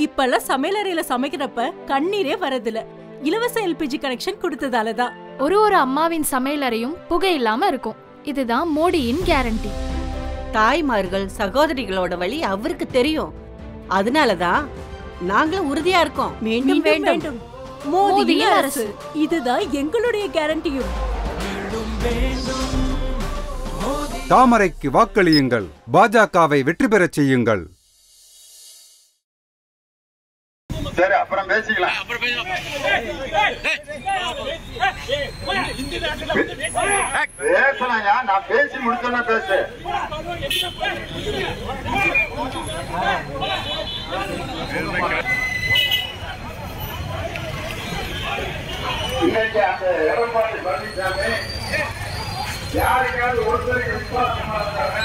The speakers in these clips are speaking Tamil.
இப்பெல்லாம் சமையலறையில சமைக்கிறப்ப கண்ணீரே வரதில்ல. இலவச எல்பிஜி கனெக்ஷன் கொடுத்ததாலதான். ஒரு அம்மாவின் சமையலறையும் புகை இல்லாம இருக்கும். இதுதான் மோடியின் கேரண்டி. தாய்மார்கள் சகோதரிகளோட வழி அவருக்கு தெரியும். அதனாலதான் நாங்களும் உறுதியா இருக்கோம். மீண்டும் வேண்டும் மோடியின் அரசு. இதுதான் எங்களுடைய கேரண்டியும். தாமரைக்கு வாக்களியுங்கள், பாஜகவை வெற்றி பெறச் செய்யுங்கள். சரி, அப்புறம் பேசிக்கலாம். பேசலாம்யா, நான் பேசி முடிச்சோன்னா பேசு. இன்னைக்கு அந்த எடப்பாடி பழனிசாமி யாருக்காவது ஒருத்தருக்கு விசுவாசமா இருக்காங்க.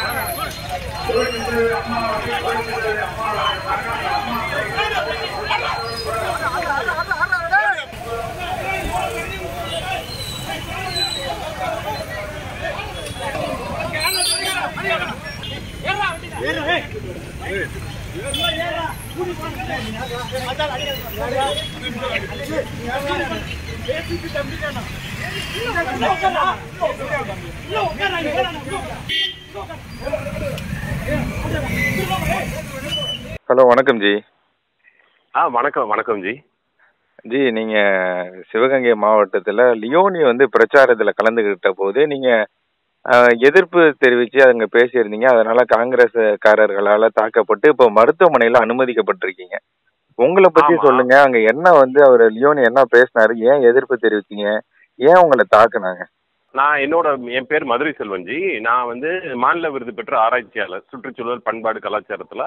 ஹலோ, வணக்கம் ஜி. வணக்கம் ஜி. ஜி, நீங்க சிவகங்கை மாவட்டத்துல லியோனி பிரச்சாரத்துல கலந்துகிட்ட போது நீங்க எதிர்ப்பு தெரிவிச்சு அங்க பேசியிருந்தீங்க. அதனால காங்கிரஸ்காரர்களால தாக்கப்பட்டு இப்போ மருத்துவமனையில அனுமதிக்கப்பட்டிருக்கீங்க. உங்களை பத்தி சொல்லுங்க. அங்க என்ன அவர் லியோனி என்ன பேசினாரு? ஏன் எதிர்ப்பு தெரிவிச்சீங்க? ஏன் உங்களை தாக்குனாங்க? என் பேர் மதுரை செல்வன் ஜி. நான் மாநில விருது பெற்ற ஆராய்ச்சியாளர் சுற்றுச்சூழல் பண்பாடு கலாச்சாரத்துல.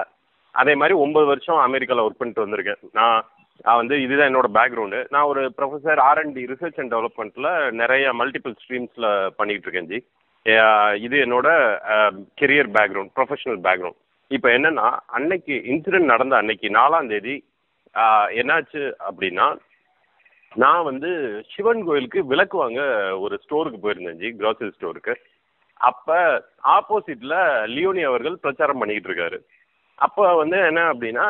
அதே மாதிரி 9 வருஷம் அமெரிக்காவில் ஒர்க் பண்ணிட்டு வந்திருக்கேன். நான் இதுதான் என்னோட பேக்ரவுண்டு. நான் ஒரு ப்ரொஃபஸர் R&D ரிசர்ச் அண்ட் டெவலப்மெண்ட்ல நிறைய மல்டிபிள் ஸ்ட்ரீம்ஸ்ல பண்ணிட்டு இருக்கேன் ஜி. இது என்னோட கெரியர் பேக்ரவுண்ட், ப்ரொஃபஷனல் பேக்ரவுண்ட். இப்போ என்னன்னா, அன்னைக்கு இன்சிடென்ட் நடந்த அன்னைக்கு 4ஆம் தேதி என்னாச்சு அப்படின்னா, நான் சிவன் கோயிலுக்கு விளக்கு வாங்க ஒரு ஸ்டோருக்கு போயிருந்தேன் ஜி, கிராசரி ஸ்டோருக்கு. அப்போ ஆப்போசிட்ல லியோனி அவர்கள் பிரச்சாரம் பண்ணிக்கிட்டு இருக்காரு. அப்போ என்ன அப்படின்னா,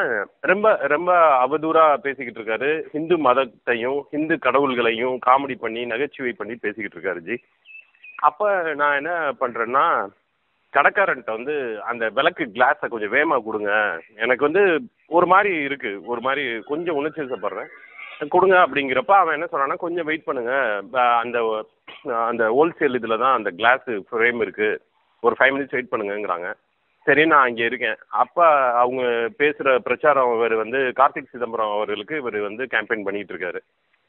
ரொம்ப ரொம்ப அவதூறா பேசிக்கிட்டு இருக்காரு. ஹிந்து மதத்தையும் ஹிந்து கடவுள்களையும் காமெடி பண்ணி நகைச்சுவை பண்ணி பேசிக்கிட்டு இருக்காரு ஜி. அப்போ நான் என்ன பண்ணுறேன்னா, கடைக்காரன்ட்ட அந்த விளக்கு கிளாஸை கொஞ்சம் வேகமாக கொடுங்க, எனக்கு ஒரு மாதிரி இருக்குது, ஒரு மாதிரி கொஞ்சம் உணர்ச்சிப்படுறேன், கொடுங்க அப்படிங்கிறப்ப அவன் என்ன சொல்கிறான்னா, கொஞ்சம் வெயிட் பண்ணுங்க, அந்த அந்த ஹோல்சேல் இதில் தான் அந்த கிளாஸு ஃப்ரேம் இருக்குது, ஒரு 5 minutes வெயிட் பண்ணுங்கங்கிறாங்க. சரி, நான் அங்கே இருக்கேன். அப்போ அவங்க பேசுகிற பிரச்சாரம் இவர் கார்த்திக் சிதம்பரம் அவர்களுக்கு இவர் கேம்பெயின் பண்ணிகிட்டு இருக்காரு.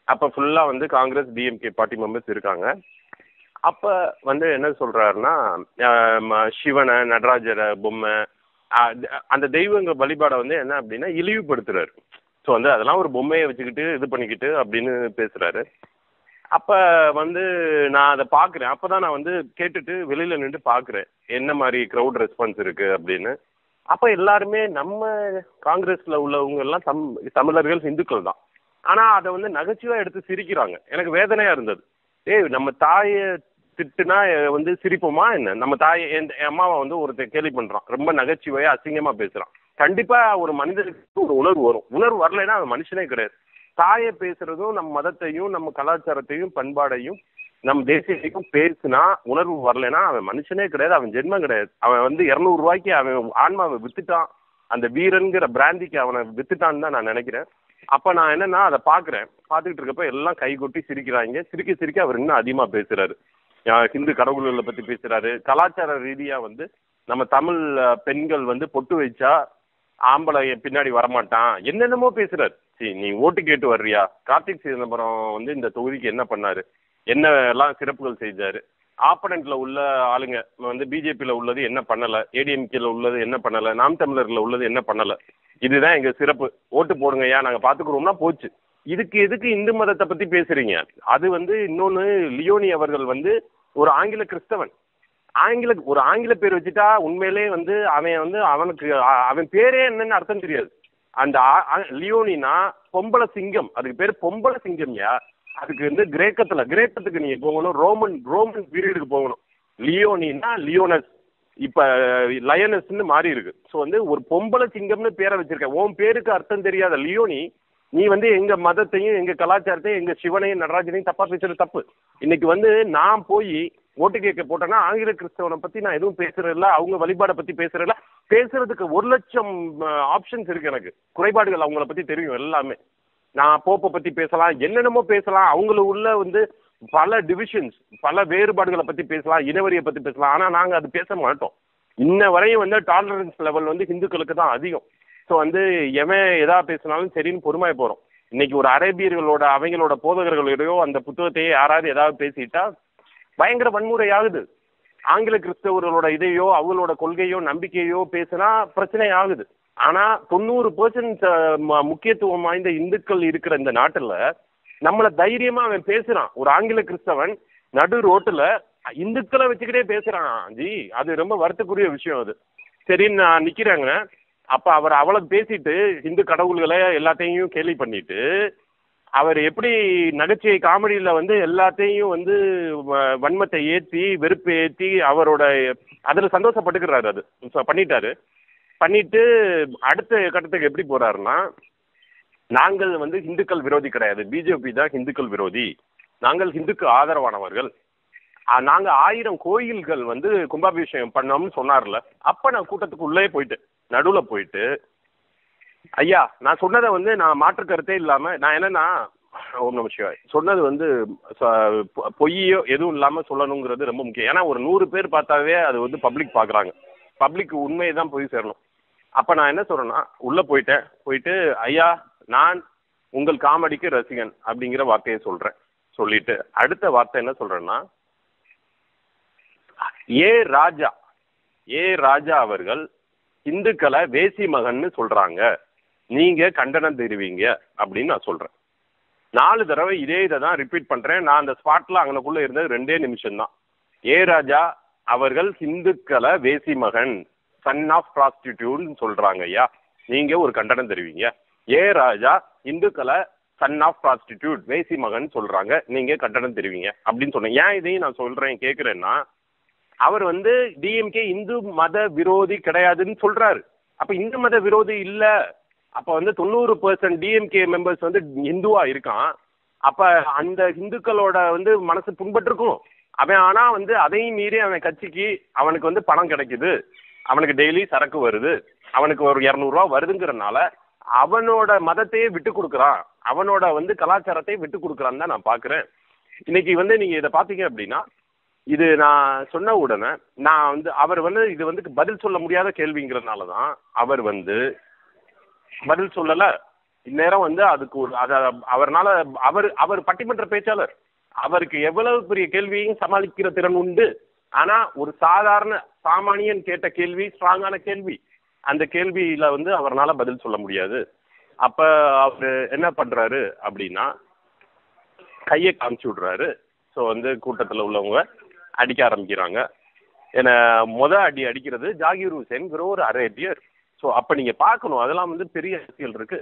அப்போ ஃபுல்லாக காங்கிரஸ் DMK பார்ட்டி மெம்பர்ஸ் இருக்காங்க. அப்போ என்ன சொல்கிறாருன்னா, சிவனை நடராஜரை பொம்மை அந்த தெய்வங்க வழிபாடை என்ன அப்படின்னா இழிவுபடுத்துறாரு. ஸோ அதெல்லாம் ஒரு பொம்மையை வச்சுக்கிட்டு இது பண்ணிக்கிட்டு அப்படின்னு பேசுகிறாரு. அப்போ நான் அதை பார்க்குறேன். அப்போ தான் நான் கேட்டுட்டு வெளியில் நின்று பார்க்குறேன் என்ன மாதிரி க்ரௌட் ரெஸ்பான்ஸ் இருக்குது அப்படின்னு. அப்போ எல்லாருமே நம்ம காங்கிரஸில் உள்ளவங்க எல்லாம் தமிழர்கள் இந்துக்கள் தான். ஆனால் அதை நகைச்சுவாக எடுத்து சிரிக்கிறாங்க. எனக்கு வேதனையாக இருந்தது. நம்ம தாயை திட்டுனா சிரிப்போமா என்ன? நம்ம தாயை என் அம்மாவை ஒருத்தர் கேலி பண்ணுறான், ரொம்ப நகைச்சுவையாக அசிங்கமாக பேசுகிறான். கண்டிப்பாக ஒரு மனிதனுக்கு ஒரு உணர்வு வரும். உணர்வு வரலைன்னா அவன் மனுஷனே கிடையாது. தாயை பேசுறதும் நம்ம மதத்தையும் நம்ம கலாச்சாரத்தையும் பண்பாடையும் நம் தேசியத்தையும் பேசுனா உணர்வு வரலைன்னா அவன் மனுஷனே கிடையாது, அவன் ஜென்மம் கிடையாது. அவன் 200 ரூபாய்க்கு அவன் ஆன்மாவை வித்துட்டான், அந்த வீரன்கிற பிராந்திக்கு அவனை வித்துட்டான்னு தான் நான் நினைக்கிறேன். அப்போ நான் என்னன்னா அதை பார்க்குறேன். பார்த்துக்கிட்டு இருக்கப்ப எல்லாம் கை கொட்டி சிரிக்கிறாங்க. சிரிக்க சிரிக்க அவர் இன்னும் அதிகமாக பேசுறாரு. ஹிந்து கடவுள்களை பற்றி பேசுறாரு. கலாச்சார ரீதியாக நம்ம தமிழ் பெண்கள் பொட்டு வச்சா ஆம்பளை பின்னாடி வரமாட்டான், என்னென்னமோ பேசுறாரு. சரி, நீ ஓட்டு கேட்டு வர்றியா? கார்த்திக் சிதம்பரம் இந்த தொகுதிக்கு என்ன பண்ணாரு, என்ன எல்லாம் சிறப்புகள் செஞ்சாரு? ஆப்பனண்ட்ல உள்ள ஆளுங்க பிஜேபியில் உள்ளது என்ன பண்ணல, ADMKல உள்ளது என்ன பண்ணல, நாம் தமிழர்ல உள்ளது என்ன பண்ணல, இதுதான் எங்க சிறப்பு, ஓட்டு போடுங்கய்யா நாங்க பாத்துக்கிறோம்னா போச்சு. இதுக்கு எதுக்கு இந்து மதத்தை பத்தி பேசுறீங்க? அது இன்னொன்னு, லியோனி அவர்கள் ஒரு ஆங்கில கிறிஸ்தவன். ஒரு ஆங்கில பேர் வச்சுட்டா உண்மையிலே அவன் அவனுக்கு அவன் பேரே என்னன்னு அர்த்தம் தெரியாது. அந்த லியோனினா பொம்பளை சிங்கம், அதுக்கு பேர் பொம்பளை சிங்கம்யா. அதுக்கு கிரேக்கத்துக்கு நீங்க போகணும், ரோமன் பீரியடுக்கு போகணும். லியோனினா லியோனஸ், இப்ப லயனஸ்ன்னு மாறி இருக்கு. ஸோ வந்து ஒரு பொம்பளை சிங்கம்னு பேரை வச்சிருக்க. உன் பேருக்கு அர்த்தம் தெரியாத லியோனி நீ வந்து எங்க மதத்தையும் எங்க கலாச்சாரத்தையும் எங்க சிவனையும் நடராஜனையும் தப்பா பேசுறது தப்பு. இன்னைக்கு வந்து நான் போய் ஓட்டு கேட்க போட்டேன்னா ஆங்கில கிறிஸ்தவனை பத்தி நான் எதுவும் பேசுறதில்ல, அவங்க வழிபாடை பத்தி பேசுறதில்ல. பேசுறதுக்கு 1,00,000 ஆப்ஷன்ஸ் இருக்கு. எனக்கு குறைபாடுகள் அவங்கள பத்தி தெரியும் எல்லாமே. நான் போப்பை பத்தி பேசலாம், என்னென்னமோ பேசலாம். அவங்கள உள்ள வந்து பல டிவிஷன்ஸ், பல வேறுபாடுகளை பத்தி பேசலாம், இனவரியை பத்தி பேசலாம். ஆனா நாங்க அது பேச மாட்டோம். இன்ன வரையும் வந்து டாலரன்ஸ் லெவல் வந்து ஹிந்துக்களுக்கு தான் அதிகம். ஸோ வந்து எவன் எதா பேசினாலும் சரின்னு பொறுமையா போறோம். இன்னைக்கு ஒரு அரேபியர்களோட அவங்களோட போதகர்களோடையோ அந்த புத்தகத்தையே யாராவது ஏதாவது பேசிட்டா பயங்கர வன்முறை ஆகுது. ஆங்கில கிறிஸ்தவர்களோட இதையோ அவங்களோட கொள்கையோ நம்பிக்கையோ பேசினா பிரச்சனை ஆகுது. ஆனா 90% முக்கியத்துவம் வாய்ந்த இந்துக்கள் இருக்கிற இந்த நாட்டுல நம்மள தைரியமா அவன் பேசுறான். ஒரு ஆங்கில கிறிஸ்தவன் நடு ரோட்டுல இந்துக்களை வச்சுக்கிட்டே பேசுறான் ஜி. அது ரொம்ப வருத்தக்குரிய விஷயம். அது சரின்னு நான் நிக்கிறேங்க. அப்ப அவர் அவ்வளவு பேசிட்டு இந்து கடவுள்களை எல்லாத்தையும் கேலி பண்ணிட்டு அவர் எப்படி நகைச்சுவை காமெடியில வந்து எல்லாத்தையும் வந்து வன்மத்தை ஏற்றி வெறுப்பை ஏற்றி அவரோட அதுல சந்தோஷப்பட்டுக்கிறாரு. அது பண்ணிட்டாரு. பண்ணிட்டு அடுத்த கட்டத்துக்கு எப்படி போறாருன்னா, நாங்கள் வந்து இந்துக்கள் விரோதி கிடையாது, பிஜேபி தான் இந்துக்கள் விரோதி, நாங்கள் ஹிந்துக்கு ஆதரவானவர்கள், நாங்க 1000 கோயில்கள் வந்து கும்பாபிஷேகம் பண்ணோம்னு சொன்னார்ல. அப்ப நான் கூட்டத்துக்கு உள்ளே போயிட்டு நடுவுல போயிட்டு, ஐயா நான் சொன்னதை வந்து நான் மாற்று கருத்தே இல்லாம நான் என்னன்னா ஓம் நம சிவாய் சொன்னது வந்து பொய்யோ எதுவும் இல்லாம சொல்லணுங்கிறது ரொம்ப முக்கியம். ஏன்னா ஒரு 100 பேர் பார்த்தாவே அது வந்து பப்ளிக் பாக்குறாங்க. பப்ளிக் உண்மையை தான் போய் சேரணும். அப்ப நான் என்ன சொல்றேன்னா உள்ள போயிட்டு ஐயா நான் உங்கள் காமெடிக்கு ரசிகன் அப்படிங்கிற வார்த்தையை சொல்றேன். சொல்லிட்டு அடுத்த வார்த்தை என்ன சொல்றேன்னா, ஏ ராஜா அவர்கள் இந்துக்களை வேசி மகன்னு சொல்றாங்க, நீங்க கண்டனம் தெரிவிங்க அப்படின்னு நான் சொல்றேன். 4 தடவை இதே இதை தான் ரிப்பீட் பண்றேன். நான் அந்த ஸ்பாட்ல அங்கனக்குள்ள இருந்தது 2 நிமிஷம் தான். ஏ ராஜா அவர்கள் இந்துக்களை வேசி மகன், சன் ஆஃப் ப்ராஸ்டிடியூட்னு சொல்றாங்க ஐயா, நீங்க ஒரு கண்டனம் தெரிவிங்க. ஏ ராஜா இந்துக்களை சன் ஆஃப் ப்ராஸ்டிடியூட் வேசி மகன் சொல்றாங்க, நீங்க கண்டனம் தெரிவிங்க அப்படின்னு சொன்னேன். ஏன் இதையும் நான் சொல்றேன் கேட்கிறேன்னா, அவர் வந்து டிஎம்கே இந்து மத விரோதி கிடையாதுன்னு சொல்றாரு. அப்ப இந்து மத விரோதி இல்ல, அப்ப வந்து 90% டிஎம்கே மெம்பர்ஸ் வந்து இந்துவா இருக்கான். அப்ப அந்த இந்துக்களோட வந்து மனசு புண்பட்டிருக்கும் அவன். ஆனா வந்து அதையும் மீறி அவன் கட்சிக்கு அவனுக்கு வந்து பணம் கிடைக்குது, அவனுக்கு டெய்லி சரக்கு வருது, அவனுக்கு ஒரு 200 ரூபா வருதுங்கிறனால அவனோட மதத்தையே விட்டு கொடுக்குறான், அவனோட வந்து கலாச்சாரத்தை விட்டு கொடுக்குறான்னு தான் நான் பாக்குறேன். இன்னைக்கு வந்து நீங்க இதை பாத்தீங்க அப்படின்னா, இது நான் சொன்ன உடனே நான் வந்து அவர் வந்து இது வந்து பதில் சொல்ல முடியாத கேள்விங்கிறதுனாலதான் அவர் வந்து பதில் சொல்லல. இந்நேரம் வந்து அதுக்கு ஒரு அவர்னால அவர் பட்டிமன்ற பேச்சாளர், அவருக்கு எவ்வளவு பெரிய கேள்வியும் சமாளிக்கிற திறன் உண்டு. ஆனா ஒரு சாதாரண சாமானியன் கேட்ட கேள்வி ஸ்ட்ராங்கான கேள்வி, அந்த கேள்வியில வந்து அவர்னால பதில் சொல்ல முடியாது. அப்ப அவரு என்ன பண்றாரு அப்படின்னா கையை காமிச்சு விடுறாரு. ஸோ வந்து கூட்டத்தில் உள்ளவங்க அடிக்க ஆரம்பிக்கிறாங்க. ஏன்னா அடி அடிக்கிறது ஜாகிர் ஹுசேன்கிற ஒரு அரேபியர். ஸோ அப்போ நீங்கள் பார்க்கணும், அதெல்லாம் வந்து பெரிய அரசியல் இருக்கு.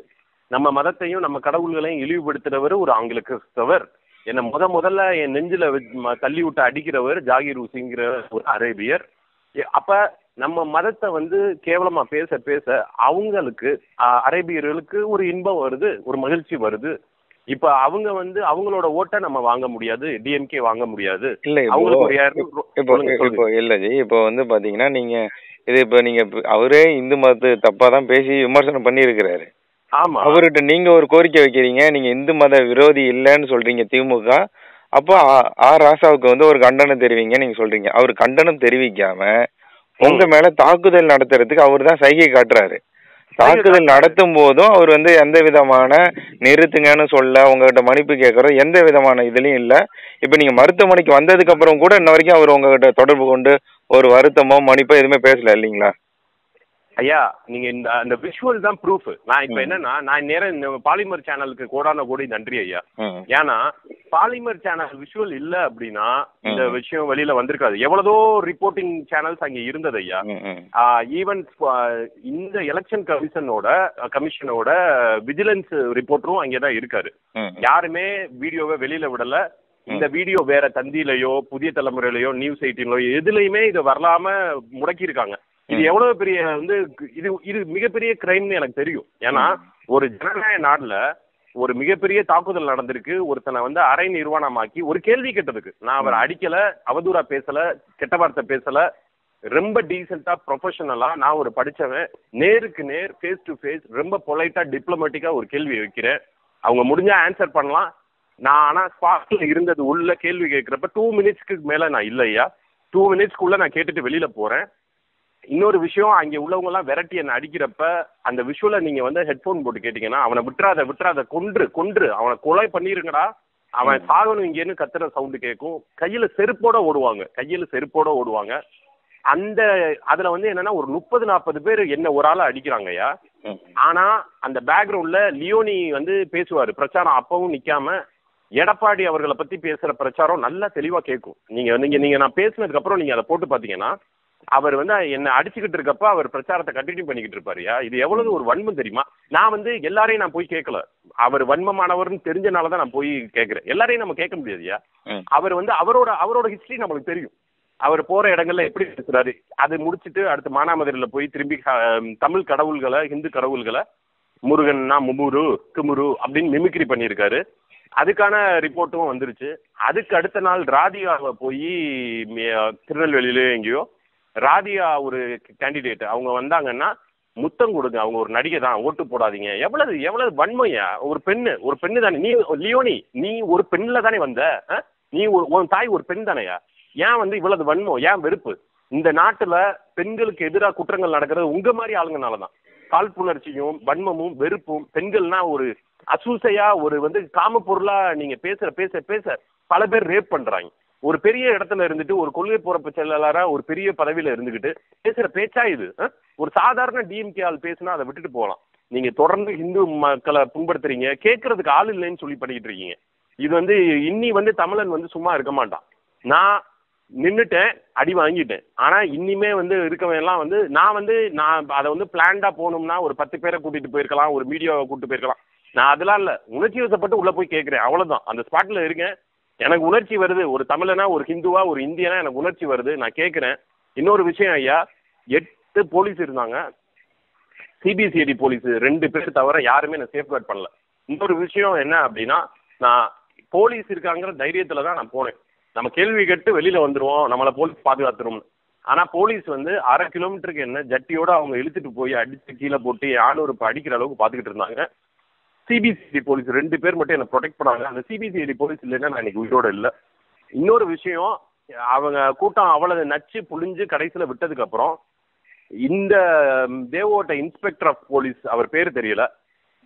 நம்ம மதத்தையும் நம்ம கடவுள்களையும் இழிவுபடுத்துறவர் ஒரு ஆங்கில கிறிஸ்தவர், என்னை முதல்ல என் நெஞ்சில் தள்ளி விட்டு அடிக்கிறவர் ஜாகிர் ஹுசேன்கிற ஒரு அரேபியர். அப்ப நம்ம மதத்தை வந்து கேவலமா பேச பேச அவங்களுக்கு அரேபியர்களுக்கு ஒரு இன்பம் வருது, ஒரு மகிழ்ச்சி வருது. இப்ப அவங்க வந்து அவங்களோட ஓட்டை நம்ம வாங்க முடியாது, டிஎம்கே வாங்க முடியாது. இல்ல இப்போ இல்ல ஜி, இப்போ வந்து பாத்தீங்கன்னா நீங்க இது இப்ப நீங்க அவரே இந்து மதத்தை தப்பா தான் பேசி விமர்சனம் பண்ணி இருக்கிறாரு. ஆமா, அவர்கிட்ட நீங்க ஒரு கோரிக்கை வைக்கிறீங்க, நீங்க இந்து மத விரோதி இல்லைன்னு சொல்றீங்க திமுக. அப்போ ராசாவுக்கு வந்து ஒரு கண்டனம் தெரிவிங்க நீங்க சொல்றீங்க. அவர் கண்டனம் தெரிவிக்காம உங்க மேல தாக்குதல் நடத்துறதுக்கு அவர் தான் சைகை காட்டுறாரு. தாக்குதல் நடத்தும் போதும் அவர் வந்து எந்த விதமான நிறுத்துங்கன்னு சொல்ல, உங்ககிட்ட மன்னிப்பு கேட்கறோம் எந்த விதமான இதுலயும் இல்ல. இப்ப நீங்க மருத்துவமனைக்கு வந்ததுக்கு அப்புறம் கூட இன்ன வரைக்கும் அவர் உங்ககிட்ட தொடர்பு கொண்டு ஒரு வருத்தமோ மன்னிப்போ எதுவுமே பேசல இல்லீங்களா? ஐயா நீங்க அந்த விஷுவல் தான் ப்ரூஃப். நான் இப்ப என்னன்னா நான் நேரம் இந்த பாலிமர் சேனலுக்கு கோடி நன்றி ஐயா. ஏன்னா பாலிமர் சேனல் விஷுவல் இல்ல அப்படின்னா இந்த விஷயம் வெளியில வந்திருக்காது. எவ்வளவோ ரிப்போர்ட்டிங் சேனல்ஸ் அங்க இருந்தது ஐயா. ஈவன் இந்த எலெக்ஷன் கமிஷனோட விஜிலன்ஸ் ரிப்போர்ட்டரும் அங்கேதான் இருக்காரு. யாருமே வீடியோவை வெளியில விடல. இந்த வீடியோ வேற தந்தியிலயோ புதிய தலைமுறையிலயோ நியூஸ் 18லயோ எதுலயுமே இதை வரலாம முடக்கி இருக்காங்க. இது எவ்வளவு பெரிய வந்து இது மிகப்பெரிய கிரைம்னு எனக்கு தெரியும். ஏன்னா ஒரு ஜனநாயக நாடுல ஒரு மிகப்பெரிய தாக்குதல் நடந்திருக்கு. ஒருத்தனை வந்து அரை நிர்வாணமாக்கி ஒரு கேள்வி கேட்டதுக்கு, நான் அவரை அடிக்கல, அவதூறா பேசல, கெட்ட வார்த்தை பேசல, ரொம்ப டீசெண்டா ப்ரொஃபஷனலா நான் ஒரு படிச்சவன், நேருக்கு நேர் ஃபேஸ் டு ஃபேஸ் ரொம்ப பொலைட்டா டிப்ளமேட்டிக்கா ஒரு கேள்வி வைக்கிறேன். அவங்க முடிஞ்சா ஆன்சர் பண்ணலாம். நான் ஆனா ஸ்பாட்ல இருந்தது உள்ள கேள்வி கேட்கிறப்ப 2 மினிட்ஸ்க்கு மேல நான் இல்லையா, 2 மினிட்ஸ்க்குள்ள நான் கேட்டுட்டு வெளியில போறேன். இன்னொரு விஷயம், அங்க உள்ளவங்க எல்லாம் விரட்டி என்ன அடிக்கிறப்ப அந்த விஷுவலை நீங்க வந்து ஹெட்போன் போட்டு கேட்டீங்கன்னா, அவனை விட்டுறாத கொன்று அவனை கொலை பண்ணிருங்கடா, அவன் சாகணும் இங்கேன்னு கத்துற சவுண்டு கேட்கும். கையில செருப்போட ஓடுவாங்க. அந்த அதுல வந்து என்னன்னா ஒரு 30-40 பேர் என்ன ஒரு ஆளை அடிக்கிறாங்கய்யா. ஆனா அந்த பேக்ரவுண்ட்ல லியோனி வந்து பேசுவாரு பிரச்சாரம். அப்பவும் நிக்காம எடப்பாடி அவர்களை பத்தி பேசுற பிரச்சாரம் நல்லா தெளிவா கேட்கும். நீங்க நான் பேசினதுக்கு அப்புறம் நீங்க அதை போட்டு பாத்தீங்கன்னா, அவர் வந்து என்ன அடிச்சுக்கிட்டு இருக்கப்ப அவர் பிரச்சாரத்தை கண்டினியூ பண்ணிக்கிட்டு இருப்பாருயா. இது எவ்வளவு ஒரு வன்மம் தெரியுமா? நான் வந்து எல்லாரையும் நான் போய் கேட்கல, அவர் வன்மமானவர்னு தெரிஞ்சனாலதான் நான் போய் கேட்கிறேன். எல்லாரையும் நம்ம கேட்க முடியாதுயா. அவர் வந்து அவரோட ஹிஸ்டரி நம்மளுக்கு தெரியும். அவர் போற இடங்கள்ல எப்படி பேசுறாரு. அது முடிச்சுட்டு அடுத்து மானாமதுரையில போய் திரும்பி தமிழ் கடவுள்களை, ஹிந்து கடவுள்களை முருகன்னா முமுரு குமுரு அப்படின்னு மிமிக்ரி பண்ணியிருக்காரு. அதுக்கான ரிப்போர்ட்டும் வந்துருச்சு. அதுக்கு அடுத்த நாள் ராதிகாவை போய் திருநெல்வேலியில எங்கேயோ ராதிகா ஒரு கேண்டிடேட் அவங்க வந்தாங்கன்னா முத்தம் கொடுங்க, அவங்க ஒரு நடிகை தான், ஓட்டு போடாதீங்க. எவ்வளவு வன்மையா. ஒரு பெண்ணு தானே நீ லியோனி, நீ ஒரு பெண்ணுல தானே வந்த, நீ உன் தாய் ஒரு பெண் தானையா? ஏன் வந்து இவ்வளவு வன்மம், ஏன் வெறுப்பு? இந்த நாட்டுல பெண்களுக்கு எதிராக குற்றங்கள் நடக்கிறது உங்க மாதிரி ஆளுங்கனாலதான். காழ்ப்புணர்ச்சியும் வன்மமும் வெறுப்பும், பெண்கள்னா ஒரு அசூசையா ஒரு வந்து காம பொருளா நீங்க பேச பல பேர் ரேப் பண்றாங்க. ஒரு பெரிய இடத்துல இருந்துட்டு ஒரு கொள்கை போறப்ப செயலாளரா ஒரு பெரிய பதவியில இருந்துகிட்டு பேசுற பேச்சா இது? ஒரு சாதாரண டிஎம்கே ஆள் பேசினா அதை விட்டுட்டு போகலாம். நீங்க தொடர்ந்து இந்து மக்களை புண்படுத்துறீங்க, கேட்கறதுக்கு ஆள் இல்லைன்னு சொல்லி பண்ணிக்கிட்டு இருக்கீங்க. இது வந்து இன்னி வந்து தமிழன் வந்து சும்மா இருக்க மாட்டான். நான் நின்றுட்டேன், அடி வாங்கிட்டேன். ஆனா இனிமே வந்து இருக்கவன் எல்லாம் வந்து நான் அதை வந்து பிளான்டா போகணும்னா ஒரு 10 பேரை கூட்டிட்டு போயிருக்கலாம், ஒரு மீடியாவை கூட்டிட்டு போயிருக்கலாம். நான் அதெல்லாம் இல்ல, உணர்ச்சி வசப்பட்டு உள்ள போய் கேட்கிறேன், அவ்வளவுதான். அந்த ஸ்பாட்ல இருக்கேன், எனக்கு உணர்ச்சி வருது. ஒரு தமிழனா, ஒரு ஹிந்துவா, ஒரு இந்தியனா எனக்கு உணர்ச்சி வருது, நான் கேட்கிறேன். இன்னொரு விஷயம் ஐயா, 8 போலீஸ் இருந்தாங்க, சிபிசிஐடி போலீஸ் 2 பேர் தவிர யாருமே நான் சேஃப்கார்ட் பண்ணல. இன்னொரு விஷயம் என்ன அப்படின்னா, நான் போலீஸ் இருக்காங்கிற தைரியத்துல தான் நான் போனேன். நம்ம கேள்வி கேட்டு வெளியில வந்துருவோம், நம்மளை போலீஸ் பாதுகாத்துரும். ஆனா போலீஸ் வந்து 1/2 கிலோமீட்டருக்கு என்ன ஜட்டியோட அவங்க இழுத்துட்டு போய் அடிச்சு கீழே போட்டு ஆணூர் அடிக்கிற அளவுக்கு பாத்துக்கிட்டு இருந்தாங்க. சிபிசிஐடி போலீஸ் 2 பேர் மட்டும் என்ன ப்ரொடெக்ட் பண்ணாங்க. அந்த சிபிசிஐடி போலீஸ் இல்லைன்னா நான் இன்னைக்கு உயிரோட இல்லை. இன்னொரு விஷயம், அவங்க கூட்டம் அவ்வளவு நச்சு புளிஞ்சு கடைசியில விட்டதுக்கு அப்புறம் இந்த தேவோட்ட இன்ஸ்பெக்டர் ஆஃப் போலீஸ், அவர் பேரு தெரியல,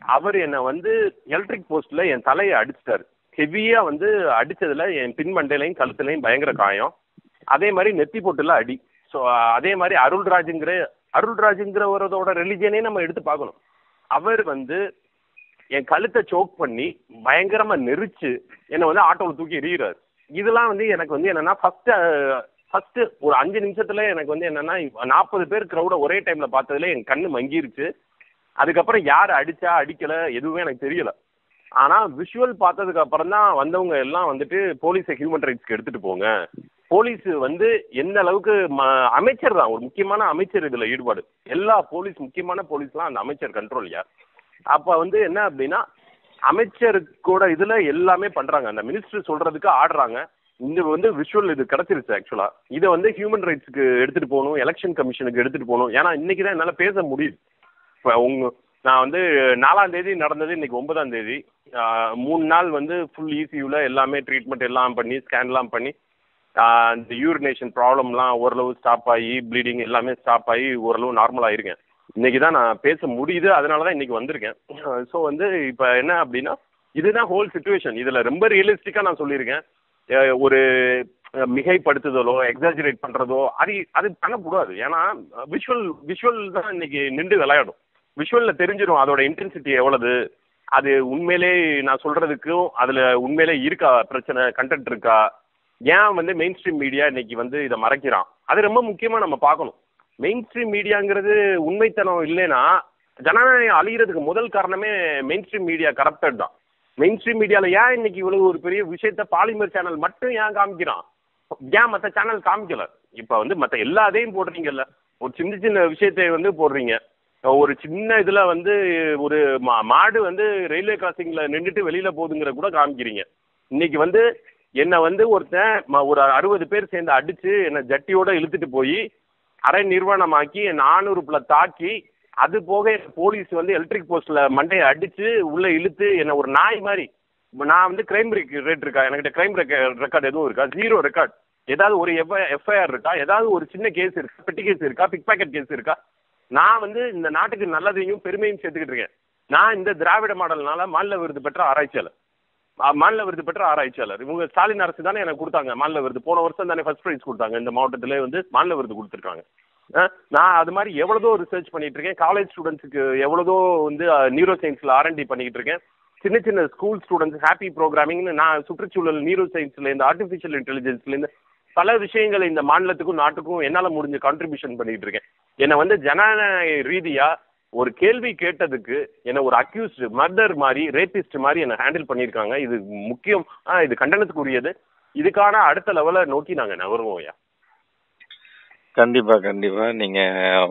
அவர் என்ன வந்து எலக்ட்ரிக் போஸ்ட்ல என் தலையை அடிச்சிட்டாரு. ஹெவியா வந்து அடிச்சதுல என் பின் மண்டையிலையும் கழுத்துலையும் பயங்கர காயம். அதே மாதிரி நெத்தி போட்டுல அடி. ஸோ அதே மாதிரி அருள்ராஜுங்கிறவரோட ரிலிஜனே நம்ம எடுத்து பார்க்கணும். அவர் வந்து என் கழுத்தை சோக் பண்ணி பயங்கரமா நெரிச்சு என்னை வந்து ஆட்டோவில் தூக்கி எறிகிறாரு. இதெல்லாம் வந்து எனக்கு வந்து என்னன்னா ஃபர்ஸ்ட் ஒரு 5 நிமிஷத்துல எனக்கு வந்து என்னன்னா 40 பேர் கிரௌட ஒரே டைம்ல பார்த்ததுல என் கண்ணு மங்கிருச்சு. அதுக்கப்புறம் யார் அடிச்சா அடிக்கல எதுவுமே எனக்கு தெரியல. ஆனா விஷுவல் பார்த்ததுக்கு அப்புறம் தான் வந்தவங்க எல்லாம் வந்துட்டு போலீஸை ஹியூமன் ரைட்ஸ்க்கு எடுத்துட்டு போங்க. போலீஸ் வந்து எந்த அளவுக்கு அமைச்சர் தான், ஒரு முக்கியமான அமைச்சர் இதுல ஈடுபாடு. எல்லா முக்கியமான போலீஸ்லாம் அந்த அமைச்சர் கண்ட்ரோல் யார். அப்ப வந்து என்ன அப்படின்னா, அமைச்சருக்கூட இதுல எல்லாமே பண்றாங்க, அந்த மினிஸ்டர் சொல்றதுக்கு ஆடுறாங்க. இந்த வந்து விஷுவல் இது கிடைச்சிருச்சு. ஆக்சுவலா இதை வந்து ஹியூமன் ரைட்ஸ்க்கு எடுத்துட்டு போகணும், எலெக்ஷன் கமிஷனுக்கு எடுத்துட்டு போகணும். ஏன்னா இன்னைக்குதான் என்னால பேச முடியுது. இப்ப நான் வந்து 4ஆம் தேதி நடந்தது, இன்னைக்கு 9ஆம் தேதி, 3 நாள் வந்து ஃபுல் இசியூல எல்லாமே ட்ரீட்மெண்ட் எல்லாம் பண்ணி ஸ்கேன்லாம் பண்ணி இந்த யூரினேஷன் ப்ராப்ளம்லாம் ஓரளவு ஸ்டாப் ஆகி, ப்ளீடிங் எல்லாமே ஸ்டாப் ஆகி ஓரளவு நார்மல் ஆயிருக்கேன். இன்னைக்கு தான் நான் பேச முடியுது, அதனால தான் இன்னைக்கு வந்திருக்கேன். ஸோ வந்து இப்போ என்ன அப்படின்னா, இதுதான் ஹோல் சிச்சுவேஷன். இதில் ரொம்ப ரியலிஸ்டிக்காக நான் சொல்லியிருக்கேன். ஒரு மிகைப்படுத்துதலோ எக்ஸாஜரேட் பண்ணுறதோ அது பண்ணக்கூடாது. ஏன்னா விஷுவல் தான் இன்னைக்கு நின்று விளையாடும். விஷுவலில் தெரிஞ்சிடும் அதோட இன்டென்சிட்டி எவ்வளவு, அது உண்மையிலே நான் சொல்றதுக்கும் அதில் உண்மையிலே இருக்கா பிரச்சனை, கண்டென்ட் இருக்கா, ஏன் வந்து மெயின் ஸ்ட்ரீம் மீடியா இன்னைக்கு வந்து இதை மறைக்கிறான், அது ரொம்ப முக்கியமாக நம்ம பார்க்கணும். மெயின் ஸ்ட்ரீம் மீடியாங்கிறது உண்மைத்தனம் இல்லைன்னா ஜனநாயகம் அழிகிறதுக்கு முதல் காரணமே மெயின் ஸ்ட்ரீம் மீடியா கரப்டட் தான். மெயின் ஸ்ட்ரீம் மீடியாவில் ஏன் இன்னைக்கு இவ்வளவு ஒரு பெரிய விஷயத்த பாலிமர் சேனல் மட்டும் ஏன் காமிக்கிறான், ஏன் மற்ற சேனல் காமிக்கல? இப்போ வந்து மற்ற எல்லாத்தையும் போடுறீங்கல்ல, ஒரு சின்ன சின்ன விஷயத்தை வந்து போடுறீங்க. ஒரு சின்ன இதுல வந்து ஒரு மாடு வந்து ரயில்வே கிராசிங்ல நின்றுட்டு வெளியில போகுதுங்கிற கூட காமிக்கிறீங்க. இன்னைக்கு வந்து என்னை வந்து ஒருத்தன் ஒரு 60 பேர் சேர்ந்து அடிச்சு என்னை ஜட்டியோட இழுத்துட்டு போய் அரை நிர்வாணமாக்கி 400 தாக்கி, அது போக போலீஸ் வந்து எலக்ட்ரிக் போஸ்ட்ல மண்டையை அடிச்சு உள்ள இழுத்து என்னை ஒரு நாய் மாதிரி. நான் வந்து கிரைம் ரேட் இருக்கா என்கிட்ட? கிரைம் ரெக்கார்டு எதுவும் இருக்கா? 0 ரெக்கார்ட். ஏதாவது ஒரு எஃப்ஐஆர் இருக்கா? ஏதாவது ஒரு சின்ன கேஸ் இருக்கா? பெட்டி கேஸ் இருக்கா? பிக் பாக்கெட் கேஸ் இருக்கா? நான் வந்து இந்த நாட்டுக்கு நல்லதையும் பெருமையும் சேர்த்துக்கிட்டு இருக்கேன். நான் இந்த திராவிட மாடல்னால மாநில விருது பெற்ற ஆராய்ச்சியாளர். இவங்க ஸ்டாலின் அரசு தானே எனக்கு கொடுத்தாங்க மாநில விருது. போன வருஷம் தானே ஃபர்ஸ்ட் ப்ரைஸ் கொடுத்தாங்க. இந்த மாவட்டத்திலே வந்து மாநில விருது கொடுத்துருக்காங்க. நான் அது மாதிரி எவ்வளோதோ ரிசர்ச் பண்ணிட்டு இருக்கேன். காலேஜ் ஸ்டூடெண்ட்ஸுக்கு எவ்வளோதோ வந்து நியூரோ சயின்ஸில் R&D பண்ணிக்கிட்டு இருக்கேன். சின்ன சின்ன ஸ்கூல் ஸ்டூடெண்ட்ஸ் ஹாப்பி ப்ரோக்ராமிங்னு நான் சுற்றுச்சூழல் நியூரோ சயின்ஸ்லேருந்து ஆர்டிஃபிஷியல் இன்டெலிஜென்ஸ்லேருந்து பல விஷயங்களை இந்த மாநிலத்துக்கும் நாட்டுக்கும் என்னால் முடிஞ்ச கான்ட்ரிபியூஷன் பண்ணிட்டு இருக்கேன். என்னை வந்து ஜனநாயக ரீதியாக ஒரு கேள்வி கேட்டதுக்கு என்னை ஒரு அக்யூஸ்டு மர்டர் மாதிரி ரேபிஸ்ட் மாதிரி என்னை ஹேண்டில் பண்ணியிருக்காங்க. இது முக்கியம், இது கண்டனத்துக்குரியது. இதுக்கான அடுத்த லெவலை நோக்கி நாங்கள் நகருவோம். ஐயா, கண்டிப்பா கண்டிப்பா நீங்க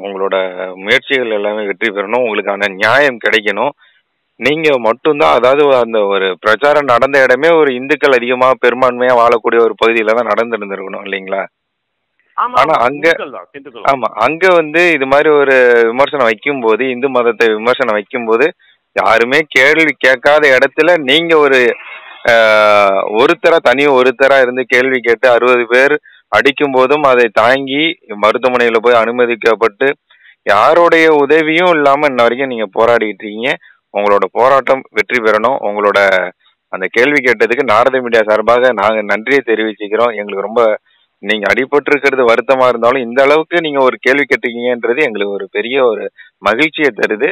உங்களோட முயற்சிகள் எல்லாமே வெற்றி பெறணும், உங்களுக்கான நியாயம் கிடைக்கணும். நீங்க மட்டும்தான், அதாவது அந்த ஒரு பிரச்சாரம் நடந்த இடமே ஒரு இந்துக்கள் அதிகமா பெரும்பான்மையா வாழக்கூடிய ஒரு பகுதியில தான் நடந்திருந்திருக்கணும் இல்லைங்களா? ஆனா அங்க வந்து இது மாதிரி ஒரு விமர்சனம் வைக்கும் போது, இந்து மதத்தை விமர்சனம் வைக்கும் போது யாருமே கேள்வி கேட்காத இடத்துல நீங்க ஒருத்தரா இருந்து கேள்வி கேட்டு 60 பேர் அடிக்கும் போதும் அதை தாங்கி மருத்துவமனையில போய் அனுமதிக்கப்பட்டு யாருடைய உதவியும் இல்லாம இன்ன வரைக்கும் நீங்க போராடிட்டு இருக்கீங்க. உங்களோட போராட்டம் வெற்றி பெறணும். உங்களோட அந்த கேள்வி கேட்டதுக்கு நாரத மீடியா சார்பாக நாங்க நன்றியை தெரிவிச்சுக்கிறோம். எங்களுக்கு ரொம்ப நீங்க அடிபட்டு இருக்கிறது வருத்தமா இருந்தாலும் இந்த அளவுக்கு நீங்க ஒரு கேள்வி கேட்டிருக்கீங்கன்றது எங்களுக்கு ஒரு பெரிய ஒரு மகிழ்ச்சியை தருது.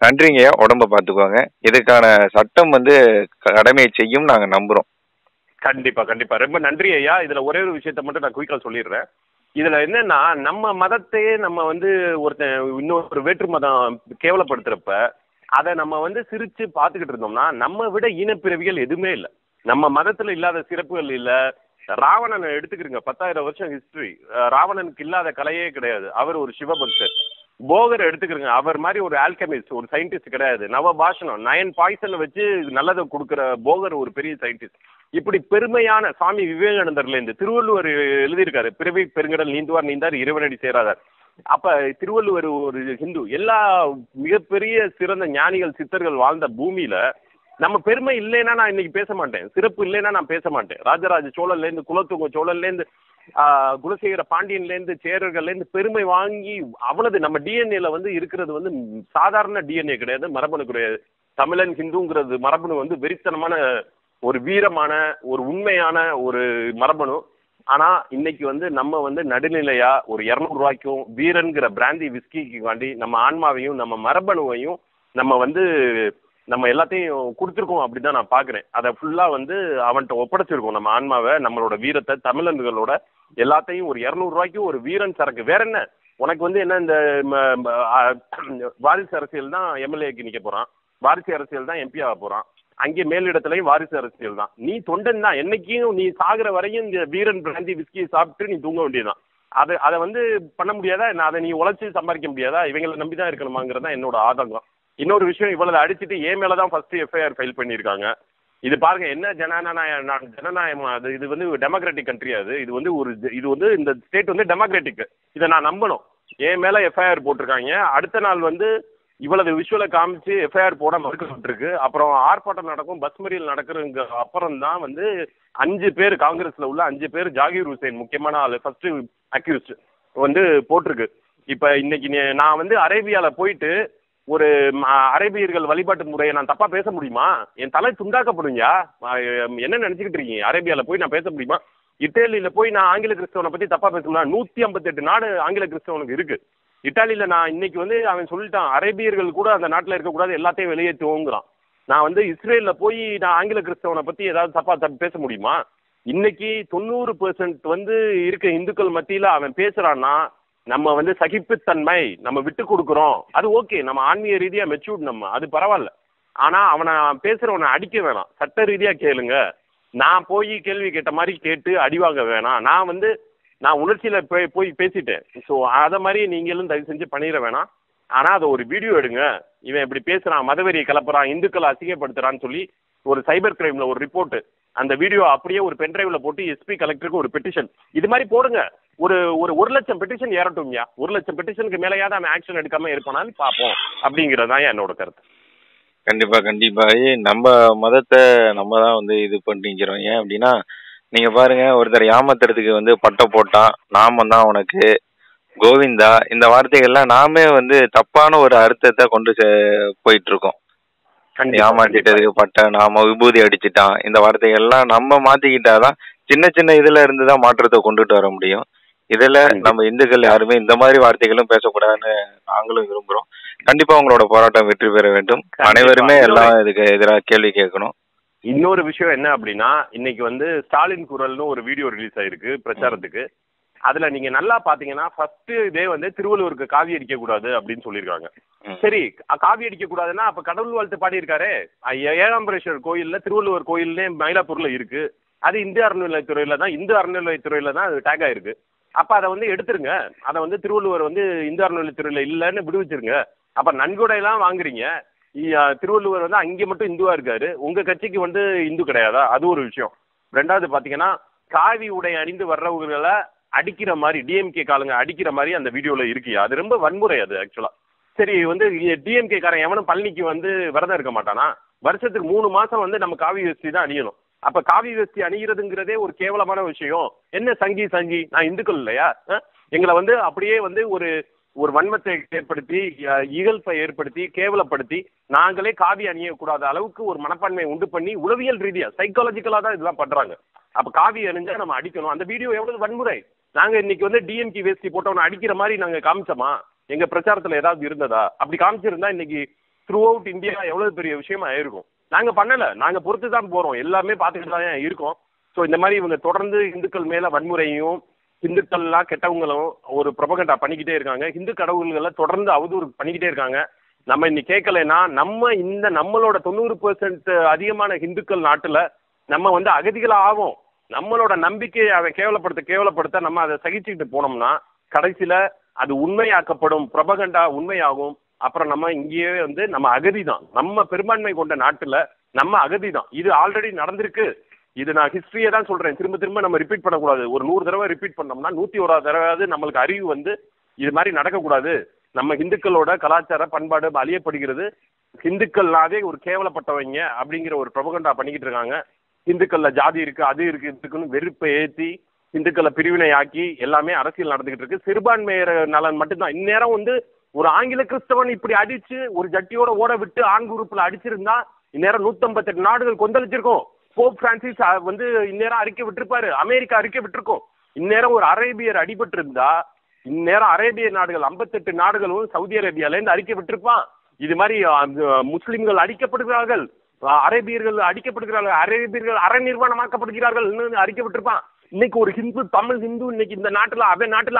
நன்றிங்கய்யா, உடம்ப பாத்துக்கோங்க. இதுக்கான சட்டம் வந்து கடமையை செய்யும் நாங்க நம்புறோம். கண்டிப்பா கண்டிப்பா ரொம்ப நன்றி ஐயா. இதுல ஒரே ஒரு விஷயத்த மட்டும் நான் குயிக்கா சொல்லிடுறேன். இதுல என்னன்னா, நம்ம மதத்தையே நம்ம வந்து இன்னொரு வேற்று மதம் கேவலப்படுத்துறப்ப அதை நம்ம வந்து சிரிச்சு பார்த்துக்கிட்டு இருந்தோம்னா நம்ம விட இனப்பிறவிகள் எதுவுமே இல்லை. நம்ம மதத்துல இல்லாத சிறப்புகள் இல்லை. ராவணனை எடுத்துக்கிறீங்க, 10,000 வருஷம் ஹிஸ்டரி. ராவணனுக்கு இல்லாத கலையே கிடையாது. அவர் ஒரு சிவபக்தர். போகர் எடுத்துக்கிறீங்க, அவர் மாதிரி ஒரு ஆல்கெமிஸ்ட், ஒரு சயின்டிஸ்ட் கிடையாது. நவபாஷணம் 9 பாய்சனை வச்சு நல்லதை கொடுக்குற போகர் ஒரு பெரிய சயின்டிஸ்ட். இப்படி பெருமையான சாமி விவேகானந்தர்லேருந்து திருவள்ளுவர் எழுதியிருக்காரு, பிறவி பெருங்கடல் நீந்துவார் நீந்தார் இறைவனடி சேராதார். அப்ப திருவள்ளுவர் ஒரு ஹிந்து. எல்லா மிகப்பெரிய சிறந்த ஞானிகள் சித்தர்கள் வாழ்ந்த பூமியில நம்ம பெருமை இல்லைன்னா நான் இன்னைக்கு பேச மாட்டேன், சிறப்பு இல்லைன்னா நான் பேச மாட்டேன். ராஜராஜ சோழன்லேருந்து குலத்துங்க சோழன்லேருந்து குலசேகர பாண்டியன்லேருந்து சேரர்கள்லேருந்து பெருமை வாங்கி அவ்வளவு நம்ம டிஎன்ஏல வந்து இருக்கிறது வந்து சாதாரண டிஎன்ஏ கிடையாது, மரபணு கிடையாது. தமிழன் ஹிந்துங்கிறது மரபணு வந்து வெறித்தனமான ஒரு வீரமான ஒரு உண்மையான ஒரு மரபணு. ஆனா இன்னைக்கு வந்து நம்ம வந்து நடுநிலையா ஒரு 200 ரூபாய்க்கும் வீரன்கிற பிராந்தி விஸ்கிக்கு வாண்டி நம்ம ஆன்மாவையும் நம்ம மரபணுவையும் நம்ம வந்து நம்ம எல்லாத்தையும் கொடுத்துருக்கோம். அப்படிதான் நான் பாக்குறேன். அதை ஃபுல்லா வந்து அவன்கிட்ட ஒப்படைச்சிருக்கோம். நம்ம ஆன்மாவை, நம்மளோட வீரத்தை, தமிழர்களோட எல்லாத்தையும் ஒரு 200 ரூபாய்க்கு ஒரு வீரன் சரக்கு. வேற என்ன உனக்கு வந்து என்ன, இந்த வாரிசு அரசியல் தான் எம்எல்ஏக்கு நிக்க போறான், வாரிசு அரசியல் தான் எம்பி ஆக போறான், அங்கே மேலிடத்துலையும் வாரிசு அரசியல் தான். நீ தொண்டன் தான். என்னைக்கும் நீ சாகிற வரையும் இந்த வீரன் பிராந்தி விஸ்கியை சாப்பிட்டு நீ தூங்க வேண்டியதுதான். அதை வந்து பண்ண முடியாதா? அதை நீ உழைச்சி சம்பாதிக்க முடியாதா? இவங்களை நம்பிதான் இருக்கணுமாங்கிறதா என்னோட ஆதங்கம். இன்னொரு விஷயம், இவ்வளவு அடிச்சுட்டு என் மேலதான் ஃபர்ஸ்ட் எஃப்ஐஆர் ஃபைல் பண்ணியிருக்காங்க. இது பாருங்க என்ன ஜனநாயகம் அது. இது வந்து டெமோக்ராட்டிக் கண்ட்ரி. இது வந்து இந்த ஸ்டேட் வந்து டெமோக்ராட்டிக். இதை நான் நம்பணும். என் மேல எஃப்ஐஆர் போட்டிருக்காங்க. அடுத்த நாள் வந்து இவ்வளவு விஷுவலை காமிச்சு எஃப்ஐஆர் போட மறுக்கப்பட்டிருக்கு. அப்புறம் ஆர்ப்பாட்டம் நடக்கும், பஸ் மறியல் நடக்கிறதுக்கு அப்புறம் தான் வந்து 5 பேர் காங்கிரஸ்ல உள்ள 5 பேர் ஜாகிர் ஹுசேன் முக்கியமான ஆள் ஃபர்ஸ்ட் அக்யூஸ்ட் வந்து போட்டிருக்கு. இப்ப இன்னைக்கு நான் வந்து அரேபியால போயிட்டு ஒரு அரேபியர்கள் வழிபாட்டு முறையை நான் தப்பா பேச முடியுமா? என் தலை துண்டாக்கப்படுங்க. என்ன நினைச்சுக்கிட்டு இருக்கீங்க? அரேபியால போய் நான் பேச முடியுமா? இத்தாலியில போய் நான் ஆங்கில கிறிஸ்தவனை பத்தி தப்பா பேச முடியுமா? 158 நாடு ஆங்கில கிறிஸ்தவனுக்கு இருக்கு. இத்தாலியில நான் இன்னைக்கு வந்து அவன் சொல்லிட்டான், அரேபியர்கள் கூட அந்த நாட்டில் இருக்கக்கூடாது, எல்லாத்தையும் வெளியேற்றுவோங்கிறான். நான் வந்து இஸ்ரேல்ல போய் நான் ஆங்கில கிறிஸ்தவனை பத்தி ஏதாவது தப்பா பேச முடியுமா? இன்னைக்கு 90% வந்து இருக்க இந்துக்கள் மத்தியில அவன் பேசுறான்னா நம்ம வந்து சகிப்புத்தன்மை, நம்ம விட்டு கொடுக்குறோம், அது ஓகே. நம்ம ஆன்மீக ரீதியா மெச்சூர்ட், நம்ம அது பரவாயில்ல. ஆனா அவனை பேசுறவனை அடிக்க வேணாம், சட்ட ரீதியா கேளுங்க. நான் போய் கேள்வி கேட்ட மாதிரி கேட்டு அடிவாங்க வேணாம். நான் உணர்ச்சியில போய் பேசிட்டேன். ஸோ அதை மாதிரி நீங்களும் தயவு செஞ்சு பண்ணிட வேணாம். ஆனா அதை ஒரு வீடியோ எடுங்க. இவன் இப்படி பேசுறான், மதவெறியை கலப்புறான், இந்துக்களை அசிங்கப்படுத்துறான்னு சொல்லி ஒரு சைபர் கிரைம்ல ஒரு ரிப்போர்ட், அந்த வீடியோ அப்படியே ஒரு பென்டிரைவ்ல போட்டு எஸ்பி கலெக்டருக்கு ஒரு பெட்டிஷன் இது மாதிரி போடுங்க. ஒரு 1,00,000 பெட்டிஷன் ஏறட்டும்யா. 1,00,000 பெட்டிஷனுக்கு மேலேயாவது அவன் ஆக்ஷன் எடுக்காம இருப்பானான்னு பார்ப்போம் அப்படிங்கறதான் என்னோட கருத்து. கண்டிப்பா கண்டிப்பா. நம்ம மதத்தை நம்ம தான் வந்து இது பண்ணிக்கிறோம். ஏன் அப்படின்னா நீங்க பாருங்க, ஒருத்தர் ஏமாத்துறதுக்கு வந்து பட்டை போட்டான், நாம தான் உனக்கு கோவிந்தா, இந்த வார்த்தைகள்லாம் நாமே வந்து தப்பான ஒரு அர்த்தத்தை கொண்டு போயிட்டு இருக்கோம். ஏமாத்திட்டதுக்கு பட்டை, நாம விபூதி அடிச்சுட்டான், இந்த வார்த்தைகள்லாம் நம்ம மாத்திக்கிட்டாதான் சின்ன சின்ன இதுல இருந்துதான் மாற்றத்தை கொண்டுட்டு வர முடியும். இதுல நம்ம இந்துக்கள் யாருமே இந்த மாதிரி வார்த்தைகளும் பேசக்கூடாதுன்னு நாங்களும் விரும்புறோம். கண்டிப்பா உங்களோட போராட்டம் வெற்றி பெற வேண்டும். அனைவருமே எல்லாம் இதுக்கு எதிராக கேள்வி கேட்கணும். இன்னொரு விஷயம் என்ன அப்படின்னா, இன்னைக்கு வந்து ஸ்டாலின் குரல்னு ஒரு வீடியோ ரிலீஸ் ஆயிருக்கு பிரச்சாரத்துக்கு. அதுல நீங்க நல்லா பாத்தீங்கன்னா ஃபர்ஸ்ட் இதே வந்து திருவள்ளுவருக்கு காவி அடிக்க கூடாது அப்படின்னு சொல்லியிருக்காங்க. சரி, காவி அடிக்க கூடாதுன்னா அப்ப கடவுள் வாழ்த்து பாடி இருக்காரு. ஏகாம்பரேஸ்வரர் கோயில்ல, திருவள்ளுவர் கோயில்லே மயிலாப்பூர்ல இருக்கு. அது இந்து அறநிலையத்துறையில தான் அது டேக் ஆயிருக்கு. அப்ப அதை வந்து எடுத்துருங்க. அதை வந்து திருவள்ளுவர் வந்து இந்து அறநிலையத்துறையில இல்லைன்னு விடுவிச்சிருங்க. அப்ப நன்கொடையெல்லாம் வாங்குறீங்க. திருவள்ளுவர் வந்து அங்கே மட்டும் இந்துவா இருக்காரு, உங்க கட்சிக்கு வந்து இந்து கிடையாதா? அது ஒரு விஷயம். ரெண்டாவது பாத்தீங்கன்னா, காவி உடை அணிந்து வர்றவர்களை அடிக்கிற மாதிரி டிஎம்கே காலங்க அடிக்கிற மாதிரி அந்த வீடியோல இருக்கியா? அது ரொம்ப வன்முறை அது ஆக்சுவலா. சரி, வந்து டிஎம்கே காரன் எவனும் பழனிக்கு வந்து விரதம் இருக்க மாட்டானா? வருஷத்துக்கு 3 மாசம் வந்து நம்ம காவி வேஷ்டி தான் அணியணும். அப்ப காவி வேஷ்டி அணிகிறதுங்கிறதே ஒரு கேவலமான விஷயம். என்ன சங்கி நான் இந்துக்கள் இல்லையா? எங்களை வந்து அப்படியே வந்து ஒரு வன்மத்தை ஏற்படுத்தி, இகழ்ப்பை ஏற்படுத்தி, கேவலப்படுத்தி, நாங்களே காவி அணியக்கூடாத அளவுக்கு ஒரு மனப்பான்மையை உண்டு பண்ணி உளவியல் ரீதியா சைக்காலஜிக்கலா தான் இதெல்லாம் பண்றாங்க. அப்ப காவி அணிஞ்சா நம்ம அடிக்கணும். அந்த வீடியோ எவ்வளவு வன்முறை. நாங்க இன்னைக்கு வந்து டிஎம்கே வேஷ்டி போட்டவனை அடிக்கிற மாதிரி நாங்க காமிச்சோமா? எங்க பிரச்சாரத்துல ஏதாவது இருந்ததா? அப்படி காமிச்சிருந்தா இன்னைக்கு த்ரூ அவுட் இந்தியா எவ்வளவு பெரிய விஷயமா ஆயிருக்கும். நாங்க பண்ணல, நாங்க பொறுத்து தான் போறோம், எல்லாமே பார்த்துக்கிட்டு தான் இருக்கோம். ஸோ இந்த மாதிரி இவங்க தொடர்ந்து இந்துக்கள் மேல வன்முறையும், இந்துக்கள்லாம் கெட்டவங்களும் ஒரு ப்ரொபகண்டா பண்ணிக்கிட்டே இருக்காங்க. இந்து கடவுள்களை தொடர்ந்து அவதூறு பண்ணிக்கிட்டே இருக்காங்க. நம்ம இன்னைக்கு கேட்கலைன்னா நம்மளோட 90% அதிகமான இந்துக்கள் நாட்டுல நம்ம வந்து அகதிகளா ஆகும். நம்மளோட நம்பிக்கையை அவன் கேவலப்படுத்த நம்ம அதை சகிச்சுக்கிட்டு போனோம்னா கடைசியில அது உண்மையாக்கப்படும், ப்ரொபகண்டா உண்மையாகும். அப்புறம் நம்ம இங்கேயே வந்து நம்ம அகதி தான். நம்ம பெரும்பான்மை கொண்ட நாட்டுல நம்ம அகதி தான். இது ஆல்ரெடி நடந்திருக்கு. இது நான் ஹிஸ்டரியை தான் சொல்றேன். திரும்ப நம்ம ரிப்பீட் பண்ணக்கூடாது. ஒரு 100 தடவை ரிப்பீட் பண்ணோம்னா 101 தடவையாவது நம்மளுக்கு அறிவு வந்து இது மாதிரி நடக்கக்கூடாது. நம்ம இந்துக்களோட கலாச்சார பண்பாடு அழியப்படுகிறது, இந்துக்கள்னாவே ஒரு கேவலப்பட்டவங்க அப்படிங்கிற ஒரு ப்ரொபகண்டா பண்ணிக்கிட்டு இருக்காங்க. இந்துக்கள்ல ஜாதி இருக்கு, அது இருக்கு, இதுக்குன்னு வெறுப்பை ஏற்றி இந்துக்களை பிரிவினை ஆக்கி எல்லாமே அரசியல் நடந்துகிட்டு இருக்கு. சிறுபான்மையர் நலன் மட்டும்தான். இந்நேரம் வந்து ஒரு ஆங்கில கிறிஸ்தவன் இப்படி அடிச்சு ஒரு ஜட்டியோட ஓட விட்டு ஆண் குரூப்ல அடிச்சிருந்தா இந்நேரம் 158 நாடுகள் கொந்தளிச்சிருக்கும். போப் பிரான்சிஸ் வந்து இந்நேரம் அறிக்கை விட்டுருப்பாரு, அமெரிக்கா அறிக்கை விட்டுருக்கும். இந்நேரம் ஒரு அரேபியர் அடிபட்டு இருந்தா இந்நேரம் அரேபிய நாடுகள் 58 நாடுகளும் சவுதி அரேபியால இருந்து அறிக்கை விட்டுருப்பான். இது மாதிரி முஸ்லிம்கள் அடிக்கப்படுகிறார்கள், அரேபியர்கள் அடிக்கப்படுகிறார்கள், அரேபியர்கள் அரை நிர்வாணமாக்கப்படுகிறார்கள் அறிக்கை விட்டுருப்பான். இன்னைக்கு ஒரு தமிழ் ஹிந்து இன்னைக்கு இந்த நாட்டுல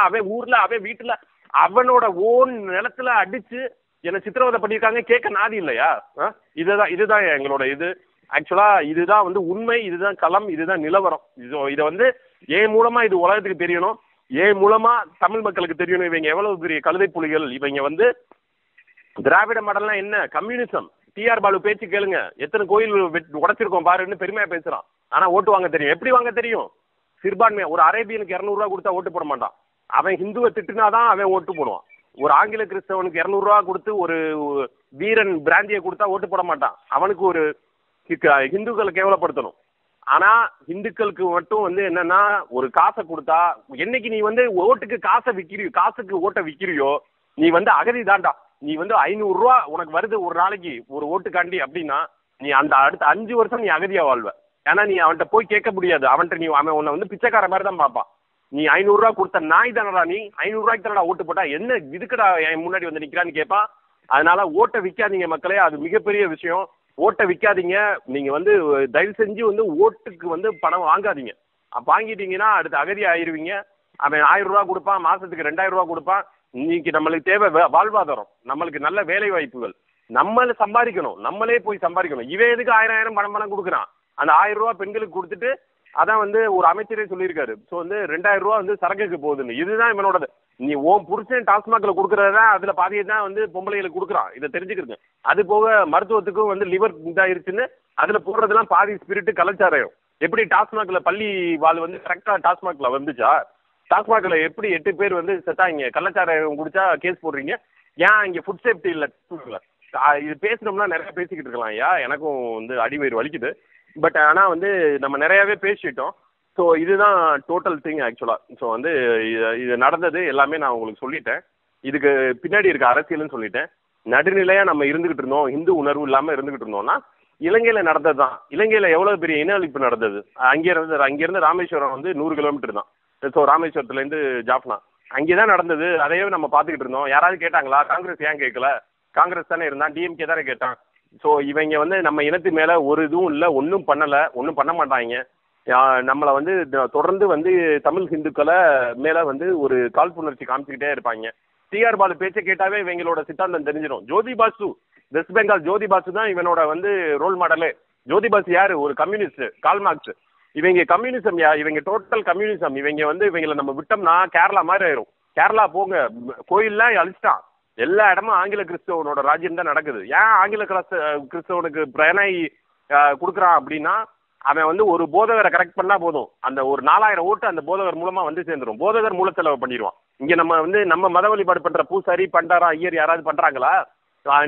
அவன் ஊர்ல அவன் வீட்டுல அவனோட ஓன் நிலத்துல அடிச்சு என்ன சித்திரவதை பண்ணியிருக்காங்க. கேட்க நாதி இல்லையா? இதுதான் எங்களோட இது. ஆக்சுவலா இதுதான் வந்து உண்மை, இதுதான் களம், இதுதான் நிலவரம். இதை வந்து ஏன் மூலமா இது உலகத்துக்கு தெரியணும், ஏன் மூலமா தமிழ் மக்களுக்கு தெரியணும். இவங்க எவ்வளவு பெரிய கழுதை புலிகள். இவங்க வந்து திராவிட மாடல்லாம் என்ன கம்யூனிசம். டிஆர் பாலு பேச்சு கேளுங்க, எத்தனை கோயில் உடைச்சிருக்கோம் பாருன்னு பெருமையா பேசுறான். ஆனா ஓட்டு வாங்க தெரியும். எப்படி வாங்க தெரியும்? சிறுபான்மை ஒரு அரேபியனுக்கு 200 ரூபா கொடுத்தா ஓட்டு போட மாட்டான். அவன் ஹிந்துவை திட்டுனாதான் அவன் ஓட்டு போடுவான். ஒரு ஆங்கில கிறிஸ்தவனுக்கு 200 ரூபா கொடுத்து ஒரு வீரன் பிராந்தியை கொடுத்தா ஓட்டு போட மாட்டான். அவனுக்கு ஒரு ஹிந்துக்களை கேவலப்படுத்தணும். ஆனா இந்துக்களுக்கு மட்டும் வந்து என்னன்னா ஒரு காசை கொடுத்தா, என்னைக்கு நீ வந்து ஓட்டுக்கு காசுக்கு ஓட்டை விக்கிறியோ நீ வந்து அகதி தாண்டா. நீ வந்து 500 ரூபா உனக்கு வருது ஒரு நாளைக்கு ஒரு ஓட்டுக்காண்டி அப்படின்னா நீ அந்த அடுத்த 5 வருஷம் நீ அகதியா வாழ்வ. ஏன்னா நீ அவன்கிட்ட போய் கேட்க முடியாது. அவன் உன்னை வந்து பிச்சைக்கார மாதிரி தான் பார்ப்பான். நீ 500 ரூபா கொடுத்த நாய் தானடா, நீ 500 ரூபாய்க்கு தானடா ஓட்டு போட்டா, என்ன இதுக்குடா என் முன்னாடி வந்து நிக்கிறான்னு கேட்பான். அதனால ஓட்டை விற்காதீங்க மக்களே, அது மிகப்பெரிய விஷயம். ஓட்டை விற்காதீங்க. நீங்க வந்து தயவு செஞ்சு வந்து ஓட்டுக்கு வந்து பணம் வாங்காதீங்க. வாங்கிட்டீங்கன்னா அடுத்து அகதி ஆயிருவீங்க. அவன் 1000 ரூபா கொடுப்பான், மாசத்துக்கு 2000 ரூபா கொடுப்பான். இன்னைக்கு நம்மளுக்கு தேவை வாழ்வாதாரம், நம்மளுக்கு நல்ல வேலை வாய்ப்புகள். நம்மள சம்பாதிக்கணும், நம்மளே போய் சம்பாதிக்கணும். இவன் எதுக்கு 1000 பணம் கொடுக்குறான்? அந்த 1000 ரூபா பெண்களுக்கு கொடுத்துட்டு அதான் வந்து ஒரு அமைச்சரே சொல்லியிருக்காரு. ஸோ வந்து 2000 ரூபா வந்து சரக்குக்கு போகுதுன்னு. இதுதான் இவனோட. நீ ஓம் புருஷன் டாஸ்மாக்ல கொடுக்கறதான் அதுல பாதியை தான் வந்து பொம்பளைகளுக்கு கொடுக்குறான். இதை தெரிஞ்சுக்கிறங்க. அது போக மருத்துவத்துக்கும் வந்து லிவர் இதாயிருச்சுன்னு அதுல போடுறதுலாம் பாதி ஸ்பிரிட்டு கலாச்சாரம். எப்படி டாஸ்மாக்ல பள்ளி வாழ் வந்து கரெக்டா டாஸ்மாக்ல வந்துச்சா? டாஸ்மாக்ல எப்படி 8 பேர் வந்து செத்தாங்க? கலாச்சாரம் குடிச்சா கேஸ் போடுறீங்க. ஏன் இங்க ஃபுட் சேஃப்டி இல்லை? இது பேசணும்னா நிறைய பேசிக்கிட்டு இருக்கலாம். ஐயா எனக்கும் வந்து அடிவயிறு வலிக்குது. பட் ஆனால் வந்து நம்ம நிறையாவே பேசிட்டோம். ஸோ இதுதான் டோட்டல் திங் ஆக்சுவலாக. ஸோ வந்து இது நடந்தது எல்லாமே நான் உங்களுக்கு சொல்லிட்டேன். இதுக்கு பின்னாடி இருக்க அரசியல்னு சொல்லிட்டேன். நடுநிலையாக நம்ம இருந்துகிட்டு இருந்தோம், இந்து உணர்வு இல்லாமல் இருந்துகிட்டு இருந்தோம்னா இலங்கையில் நடந்தது தான். இலங்கையில் எவ்வளோ பெரிய இன அழிப்பு நடந்தது. அங்கேருந்து ராமேஸ்வரம் வந்து 100 கிலோமீட்டர் தான். ஸோ ராமேஸ்வரத்துலேருந்து ஜாஃப்னா அங்கே தான் நடந்தது. அதையே நம்ம பார்த்துக்கிட்டு இருந்தோம். யாராவது கேட்டாங்களா? காங்கிரஸ் ஏன் கேட்கல? காங்கிரஸ் தானே இருந்தான், டிஎம்கே தானே கேட்டான். ஸோ இவங்க வந்து நம்ம இனத்து மேலே ஒரு இதுவும் இல்லை, ஒன்றும் பண்ணலை, ஒன்றும் பண்ண மாட்டாங்க. நம்மளை வந்து தொடர்ந்து வந்து தமிழ் ஹிந்துக்களை மேலே வந்து ஒரு காழ்ப்புணர்ச்சி காமிச்சிக்கிட்டே இருப்பாங்க. டிஆர் பாலு பேச்சை கேட்டாவே இவங்களோட சித்தாந்தம் தெரிஞ்சிடும். ஜோதி பாசு, வெஸ்ட் பெங்கால் ஜோதி பாசு தான் இவனோட வந்து ரோல் மாடலே. ஜோதி பாசு யாரு? ஒரு கம்யூனிஸ்ட், கால்மார்க்ஸ். இவங்க கம்யூனிசம், இவங்க டோட்டல் கம்யூனிசம். இவங்க வந்து இவங்களை நம்ம விட்டோம்னா கேரளா மாதிரி ஆயிரும். கேரளா போங்க, கோயில்லாம் அழிச்சிட்டான். எல்லா இடமும் ஆங்கில கிறிஸ்தவனோட ராஜ்யம் தான் நடக்குது. ஏன் ஆங்கில கிறிஸ்தவனுக்கு பிரணை கொடுக்குறான் அப்படின்னா, அவன் வந்து ஒரு போதகரை கரெக்ட் பண்ணா போதும், அந்த ஒரு 4000 ஓட்டு அந்த போதகர் மூலமா வந்து சேர்ந்துடும். போதகர் மூலச்செலவு பண்ணிடுவான். இங்க நம்ம வந்து நம்ம மத வழிபாடு பண்ற பூசாரி, பண்டாரா, ஐயர் யாராவது பண்றாங்களா?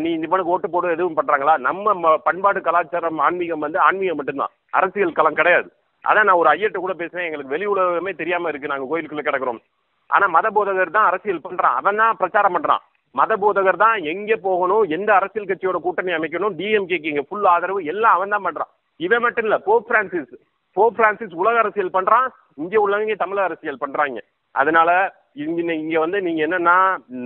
நீ இவனுக்கு ஓட்டு போடு எதுவும் பண்றாங்களா? நம்ம பண்பாடு, கலாச்சாரம், ஆன்மீகம் வந்து ஆன்மீகம் மட்டும்தான், அரசியல் களம் கிடையாது. அதான் நான் ஒரு ஐயர்கிட்ட கூட பேசுவேன், எங்களுக்கு வெளி உலகமே தெரியாம இருக்கு, நாங்க கோயிலுக்குள்ள கிடக்குறோம். ஆனா மத போதகர் தான் அரசியல் பண்றான், அவன் தான் பிரச்சாரம் பண்றான். மத போதகர் தான் எங்க போகணும், எந்த அரசியல் கட்சியோட கூட்டணி அமைக்கணும், டிஎம்கேக்கு இங்க ஃபுல் ஆதரவு எல்லாம் அவன் தான் பண்றான். இவன் மட்டும் இல்ல, போப் பிரான்சிஸ் உலக அரசியல் பண்றான், இங்க உள்ளவங்க தமிழக அரசியல் பண்றாங்க. அதனால இங்க வந்து நீங்க என்னன்னா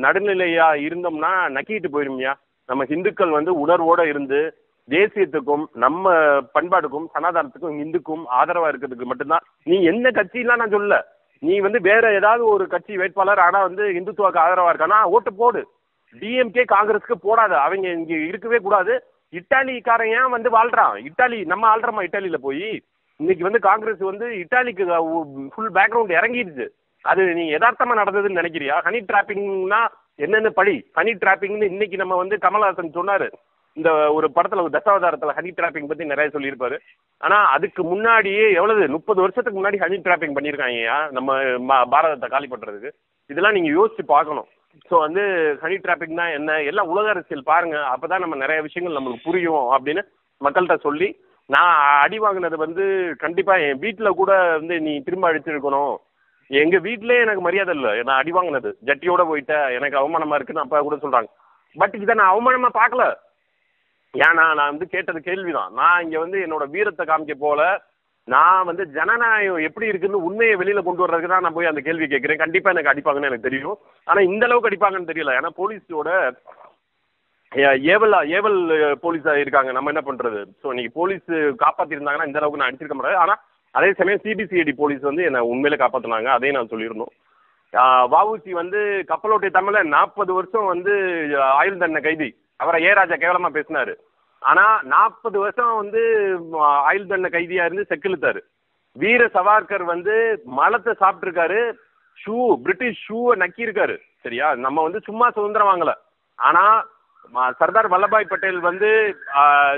நடுநிலையா இருந்தோம்னா நக்கிட்டு போயிருமியா. நம்ம இந்துக்கள் வந்து உணர்வோட இருந்து தேசியத்துக்கும் நம்ம பண்பாடுக்கும் சனாதானத்துக்கும் இந்துக்கும் ஆதரவா இருக்கிறதுக்கு மட்டும்தான். நீ எந்த கட்சியெல்லாம் நான் சொல்லல, நீ வந்து வேற ஏதாவது ஒரு கட்சி வேட்பாளர் ஆனா வந்து இந்துத்துவாக்கு ஆதரவா இருக்கானா ஓட்டு போடு. டிஎம்கே காங்கிரஸுக்கு போடாத, அவங்க இங்க இருக்கவே கூடாது. இட்டாலிக்காரன் ஏன் வந்து வாழ்றான்? இட்டாலி நம்ம ஆள்றோமா? இட்டாலியில போய் இன்னைக்கு வந்து காங்கிரஸ் வந்து இட்டாலிக்கு ஃபுல் பேக்ரவுண்ட் இறங்கிடுச்சு. அது நீ யதார்த்தமா நடந்ததுன்னு நினைக்கிறியா? ஹனி டிராப்பிங்னா என்னென்ன பழி? ஹனி டிராப்பிங்னு இன்னைக்கு நம்ம வந்து கமல்ஹாசன் சொன்னாரு இந்த ஒரு படத்துல, ஒரு தசாவதாரத்துல ஹனி டிராப்பிங் பத்தி நிறைய சொல்லியிருப்பாரு. ஆனா அதுக்கு முன்னாடியே எவ்வளவு 30 வருஷத்துக்கு முன்னாடி ஹனி டிராப்பிங் பண்ணியிருக்காங்க நம்ம பாரதத்தை காலி பண்றதுக்கு. இதெல்லாம் நீங்க யோசிச்சு பார்க்கணும். ஸோ வந்து ஹனி டிராப்பிங் தான் என்ன, எல்லாம் உலக அரசியல் பாருங்க, அப்பதான் நம்ம நிறைய விஷயங்கள் நம்மளுக்கு புரியும் அப்படின்னு மக்கள்கிட்ட சொல்லி. நான் அடி வாங்கினது வந்து கண்டிப்பா என் வீட்டுல கூட வந்து நீ திரும்ப அடிச்சிருக்கணும். எங்க வீட்லயே எனக்கு மரியாதை இல்லை, நான் அடி வாங்கினது ஜட்டியோட போயிட்ட, எனக்கு அவமானமா இருக்குன்னு அப்பா கூட சொல்றாங்க. பட் இதை நான் அவமானமா பார்க்கல. ஏன்னா நான் வந்து கேட்டது கேள்விதான். நான் இங்க வந்து என்னோட வீரத்தை காமிக்க போல, நான் வந்து ஜனநாயகம் எப்படி இருக்குன்னு உண்மையை வெளியில கொண்டு வர்றதுக்கு தான் நான் போய் அந்த கேள்வி கேட்கிறேன். கண்டிப்பா எனக்கு அடிப்பாங்கன்னு எனக்கு தெரியும், ஆனா இந்த அளவுக்கு அடிப்பாங்கன்னு தெரியல. ஏன்னா போலீஸோட ஏவல் போலீஸா இருக்காங்க, நம்ம என்ன பண்றது? ஸோ இன்னைக்கு போலீஸ் காப்பாத்தி இருந்தாங்கன்னா இந்த அளவுக்கு நான் அடிச்சிருக்க முடியாது. ஆனா அதே சமயம் சிபிசிஐடி போலீஸ் வந்து என்னை உண்மையில காப்பாத்தினாங்க, அதையும் நான் சொல்லியிருந்தோம். வஉசி வந்து கப்பலோட்டை தமிழ 40 வருஷம் வந்து ஆயுள் தண்டனை கைதி, அவரை ராஜா கேவலமா பேசினாரு. ஆனா 40 வருஷம் வந்து ஆயுள் தண்டனை கைதியா இருந்து செக்கிழுத்தாரு. வீர சவார்கர் வந்து மலத்தை சாப்பிட்டு இருக்காரு, பிரிட்டிஷ் ஷூவை நக்கி இருக்காரு. சரியா? நம்ம வந்து சும்மா சுதந்திரம் வாங்கல. ஆனா சர்தார் வல்லபாய் பட்டேல் வந்து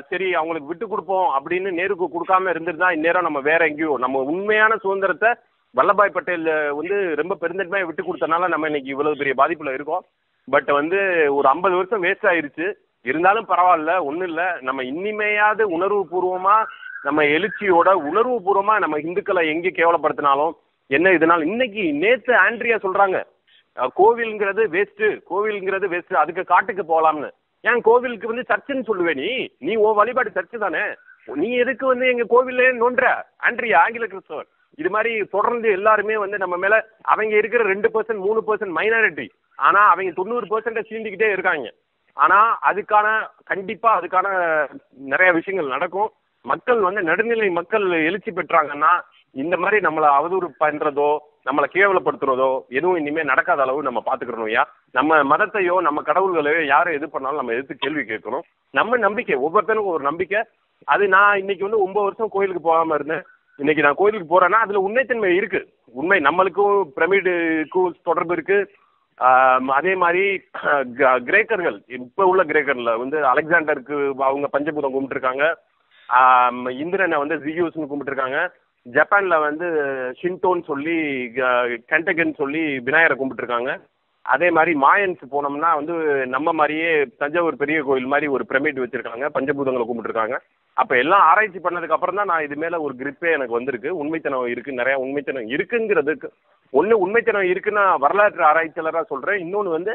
சரி அவங்களுக்கு விட்டு கொடுப்போம் அப்படின்னு நேருக்கு கொடுக்காம இருந்திருந்தா இந்நேரம் நம்ம வேற எங்கேயோ நம்ம உண்மையான சுதந்திரத்தை வல்லபாய் பட்டேல் வந்து ரொம்ப பெருந்தன்மையை விட்டு கொடுத்தனால நம்ம இன்னைக்கு இவ்வளவு பெரிய பாதிப்புல இருக்கோம். பட் வந்து ஒரு 50 வருஷம் வேஸ்ட் ஆயிருச்சு. இருந்தாலும் பரவாயில்ல, ஒன்றும் இல்லை. நம்ம இனிமையாவது உணர்வு பூர்வமா, நம்ம எழுச்சியோட உணர்வு பூர்வமா நம்ம இந்துக்களை எங்கே கேவலப்படுத்தினாலும் என்ன இதனால இன்னைக்கு நேத்து ஆண்ட்ரியா சொல்றாங்க கோவில்ங்கிறது வேஸ்ட், அதுக்கு காட்டுக்கு போகலாம்னு. ஏன் கோவிலுக்கு வந்து சர்ச்சுன்னு சொல்லுவேன்? நீ உன் வழிபாடு சர்ச்சு தானே, நீ எதுக்கு வந்து எங்க கோவிலே நோன்ற? ஆண்ட்ரியா ஆங்கில கிறிஸ்தவர். இது மாதிரி தொடர்ந்து எல்லாருமே வந்து நம்ம மேல, அவங்க இருக்கிற 2% 3% மைனாரிட்டி, ஆனா அவங்க 90% சீண்டிக்கிட்டே இருக்காங்க. ஆனா கண்டிப்பா அதுக்கான நிறைய விஷயங்கள் நடக்கும். மக்கள் வந்து நடுநிலை மக்கள் எழுச்சி பெற்றாங்கன்னா இந்த மாதிரி நம்மளை அவதூறு பண்றதோ நம்மளை கேவலப்படுத்துறதோ எதுவும் இனிமே நடக்காத அளவு நம்ம பாத்துக்கிறோம். நம்ம மதத்தையோ நம்ம கடவுள்களையோ யாரும் எது பண்ணாலும் நம்ம எதிர்த்து கேள்வி கேட்கணும். நம்ம நம்பிக்கை, ஒவ்வொருத்தனுக்கும் ஒரு நம்பிக்கை. அது நான் இன்னைக்கு வந்து 9 வருஷம் கோயிலுக்கு போகாம இருந்தேன். இன்னைக்கு நான் கோயிலுக்கு போறேன்னா அதுல உண்மைத்தன்மை இருக்கு. உண்மை நம்மளுக்கும் பிரமிடுக்கும் தொடர்பு இருக்கு. அதே மாதிரி கிரேக்கர்கள், இப்ப உள்ள கிரேக்கர்ல வந்து அலெக்சாண்டருக்கு அவங்க பஞ்சபூதம் கும்பிட்டுருக்காங்க. இந்திரனை வந்து ஜியூஸ்னு கும்பிட்டுருக்காங்க. ஜப்பான்ல வந்து ஷின்டோன்னு சொல்லி கென்டகன் சொல்லி விநாயகரை கும்பிட்டுருக்காங்க. அதே மாதிரி மாயன்ஸ் போனோம்னா வந்து நம்ம மாதிரியே தஞ்சாவூர் பெரிய கோயில் மாதிரி ஒரு பிரமிட் வச்சிருக்காங்க, பஞ்சபூதங்களை கும்பிட்டுருக்காங்க. அப்ப எல்லாம் ஆராய்ச்சி பண்ணதுக்கு அப்புறம் தான் நான் இது மேல ஒரு கிரிப்பே எனக்கு வந்திருக்கு. உண்மைத்தனம் இருக்கு, நிறைய உண்மைத்தனம் இருக்குங்கிறதுக்கு. உண்மைத்தனம் இருக்குன்னா வரலாற்று ஆராய்ச்சியாளரா சொல்றேன். இன்னொன்னு வந்து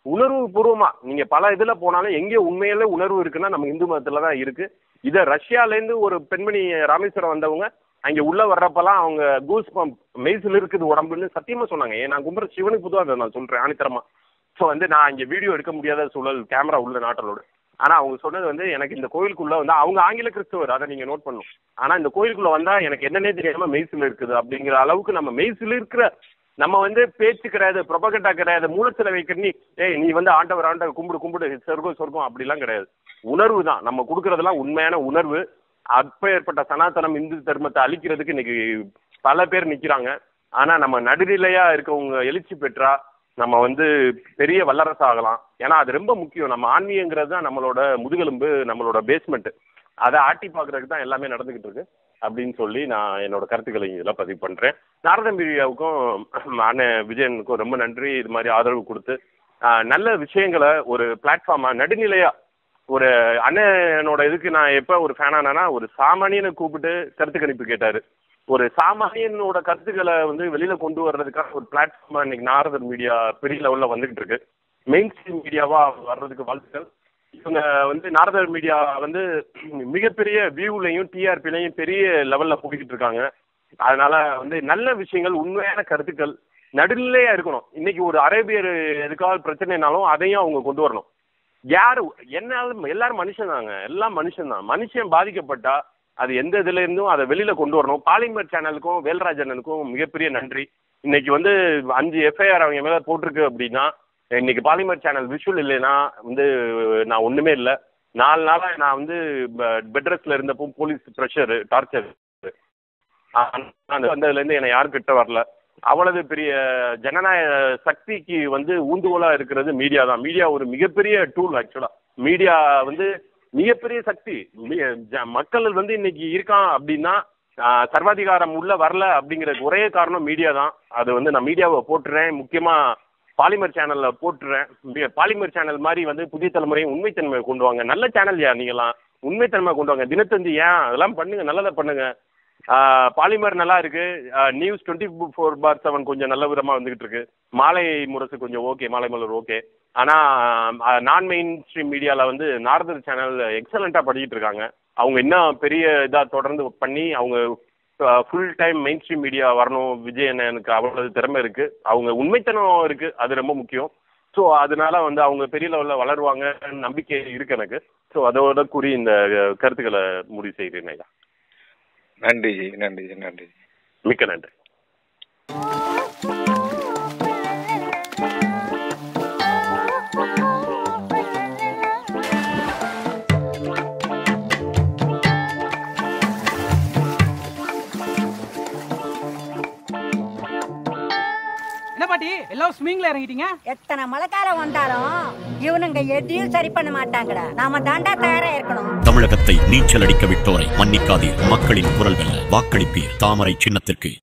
உணர்வு பூர்வமா நீங்க பல இதுல போனாலும் எங்கே உண்மையில உணர்வு இருக்குன்னா நம்ம இந்து மதத்துல தான் இருக்கு. இதை ரஷ்யால இருந்து ஒரு பெண்மணி ராமேஸ்வரம் வந்தவங்க அங்க உள்ள வர்றப்பெல்லாம் அவங்க கூஸ் பம்ப் மெய்சில் இருக்குது உடம்புன்னு சத்தியமா சொன்னாங்க. நான் கும்பிட்ற சிவனுக்கு பொதுவாக அதை நான் சொல்றேன் ஆணித்தரமா. ஸோ வந்து நான் இங்க வீடியோ எடுக்க முடியாத சூழல், கேமரா உள்ள நாட்டலோடு. ஆனா அவங்க சொன்னது வந்து எனக்கு இந்த கோயிலுக்குள்ள வந்து அவங்க ஆங்கில கிறிஸ்தவர், அதை நீங்க நோட் பண்ணும். ஆனா இந்த கோயிலுக்குள்ள வந்தா எனக்கு என்னன்னே தெரியாம மெய்சில் இருக்குது அப்படிங்கிற அளவுக்கு நம்ம மெய்சில் இருக்கிற நம்ம வந்து பேச்சு கிடையாது, ப்ரொபகண்டா கிடையாது, மூலச்சில வைக்கிற நீ வந்து ஆண்டவர் கும்பிடு சொர்க்கம் அப்படிலாம் கிடையாது. உணர்வு தான் நம்ம கொடுக்கறதெல்லாம் உண்மையான உணர்வு. அப்பேற்பட்ட சனாதனம் இந்து தர்மத்தை அழிக்கிறதுக்கு இன்னைக்கு பல பேர் நிக்கிறாங்க. ஆனா நம்ம நடுநிலையா இருக்கவங்க எழுச்சி பெற்றா நம்ம வந்து பெரிய வல்லரசு ஆகலாம். ஏன்னா அது ரொம்ப முக்கியம். நம்ம ஆன்மீகங்கிறது தான் நம்மளோட முதுகெலும்பு, நம்மளோட பேஸ்மெண்ட். அதை ஆட்டி பார்க்கறதுக்கு தான் எல்லாமே நடந்துகிட்டு இருக்கு அப்படின்னு சொல்லி நான் என்னோட கருத்துக்களை இதெல்லாம் பதிவு பண்றேன். நாரத மீடியாவுக்கும் அண்ணன் விஜயனுக்கும் ரொம்ப நன்றி. இது மாதிரி ஆதரவு கொடுத்து நல்ல விஷயங்களை ஒரு பிளாட்ஃபார்மா நடுநிலையா ஒரு அண்ணனோட இதுக்கு நான் எப்ப ஒரு ஃபேன் ஆனா ஒரு சாமானியனை கூப்பிட்டு கருத்து கணிப்பு கேட்டாரு. ஒரு சாமானியனோட கருத்துக்களை வந்து வெளியில கொண்டு வர்றதுக்காக ஒரு பிளாட்ஃபார்மா இன்னைக்கு நாரதர் மீடியா பெரிய லெவல்ல வந்துகிட்டு இருக்கு. மெயின் ஸ்ட்ரீம் மீடியாவா வர்றதுக்கு வாழ்த்துக்கள். இவங்க வந்து நாரதர் மீடியா வந்து மிகப்பெரிய வியூலையும் டிஆர்பிலையும் பெரிய லெவல்ல போய்கிட்டு இருக்காங்க. அதனால வந்து நல்ல விஷயங்கள், உண்மையான கருத்துக்கள் நடுநிலையா இருக்கணும். இன்னைக்கு ஒரு அரேபியர் எதுக்காவது பிரச்சனைனாலும் அதையும் அவங்க கொண்டு வரணும். யாரு என்னாலும் எல்லாரும் மனுஷன் தாங்க, எல்லாம் மனுஷன் தான். மனுஷன் பாதிக்கப்பட்டா அது எந்த இதுல இருந்தும் அதை வெளியில கொண்டு வரணும். பாலிமர் சேனலுக்கும் வேல்ராஜனுக்கும் மிகப்பெரிய நன்றி. இன்னைக்கு வந்து 5 எஃப்ஐஆர் அவங்க மேல போட்டிருக்கு அப்படின்னா இன்னைக்கு பாலிமர் சேனல் விஷுவல் இல்லைன்னா வந்து நான் ஒண்ணுமே இல்லை. 4 நாளா நான் வந்து பெட்ரெஸ்ட்ல இருந்தப்போ போலீஸ் ப்ரெஷர் டார்ச்சர் வந்ததுல இருந்து என்னை யாரும் கிட்ட வரல. அவ்வளவு பெரிய ஜனநாயக சக்திக்கு வந்து ஊந்துகோலா இருக்கிறது மீடியா தான். மீடியா ஒரு மிகப்பெரிய டூல். ஆக்சுவலா மீடியா வந்து மிகப்பெரிய சக்தி. மக்கள் வந்து இன்னைக்கு இருக்கான் அப்படின்னா சர்வாதிகாரம் உள்ள வரல அப்படிங்கிறதுக்கு ஒரே காரணம் மீடியா தான். அது வந்து நான் மீடியாவை போட்டுறேன், முக்கியமா பாலிமர் சேனல்ல போட்டுறேன். பாலிமர் சேனல் மாதிரி வந்து புதிய தலைமுறையும் உண்மைத்தன்மையை கொண்டு வாங்க. நல்ல சேனல் நீங்களாம் உண்மைத்தன்மை கொண்டு வாங்க. தினத்தந்தி அதெல்லாம் பண்ணுங்க, நல்லதை பண்ணுங்க. பாலிமர் நல்லா இருக்கு. நியூஸ் 24/7 கொஞ்சம் நல்ல விதமா வந்துகிட்டு இருக்கு. மாலை முரசு கொஞ்சம் ஓகே, மாலை மலர் ஓகே. ஆனா நான் மெயின் ஸ்ட்ரீம் மீடியால வந்து நாரதர் சேனல் எக்ஸலண்டா படிக்கிட்டு இருக்காங்க. அவங்க இன்னும் பெரிய இதா தொடர்ந்து பண்ணி அவங்க full time main stream media வரணும். விஜயன் எனக்கு அவ்வளவு திறமை இருக்கு, அவங்க உண்மைத்தனம் இருக்கு, அது ரொம்ப முக்கியம். ஸோ அதனால வந்து அவங்க பெரிய லெவலில் வளருவாங்க நம்பிக்கை இருக்கு எனக்கு. ஸோ அதோட கூறி இந்த கருத்துக்களை முடிவு செய்கிறேன் ஐயா. நன்றி ஜி, நன்றி ஜி, நன்றி. மிக்க நன்றி. பாட்டி எல்லாம் ஸ்விமிங்ல இறங்கிட்டீங்க? எத்தனை மழைக்காலம் வந்தாலும் இவனுங்க எதையும் சரி பண்ண மாட்டாங்கடா. நாம தாண்டா தயாரா இருக்கணும். தமிழகத்தை நீச்சல் அடிக்க விட்டோரை மன்னிக்காதீர். மக்களின் குரல் வெல்ல வாக்களிப்பீர் தாமரை சின்னத்திற்கு.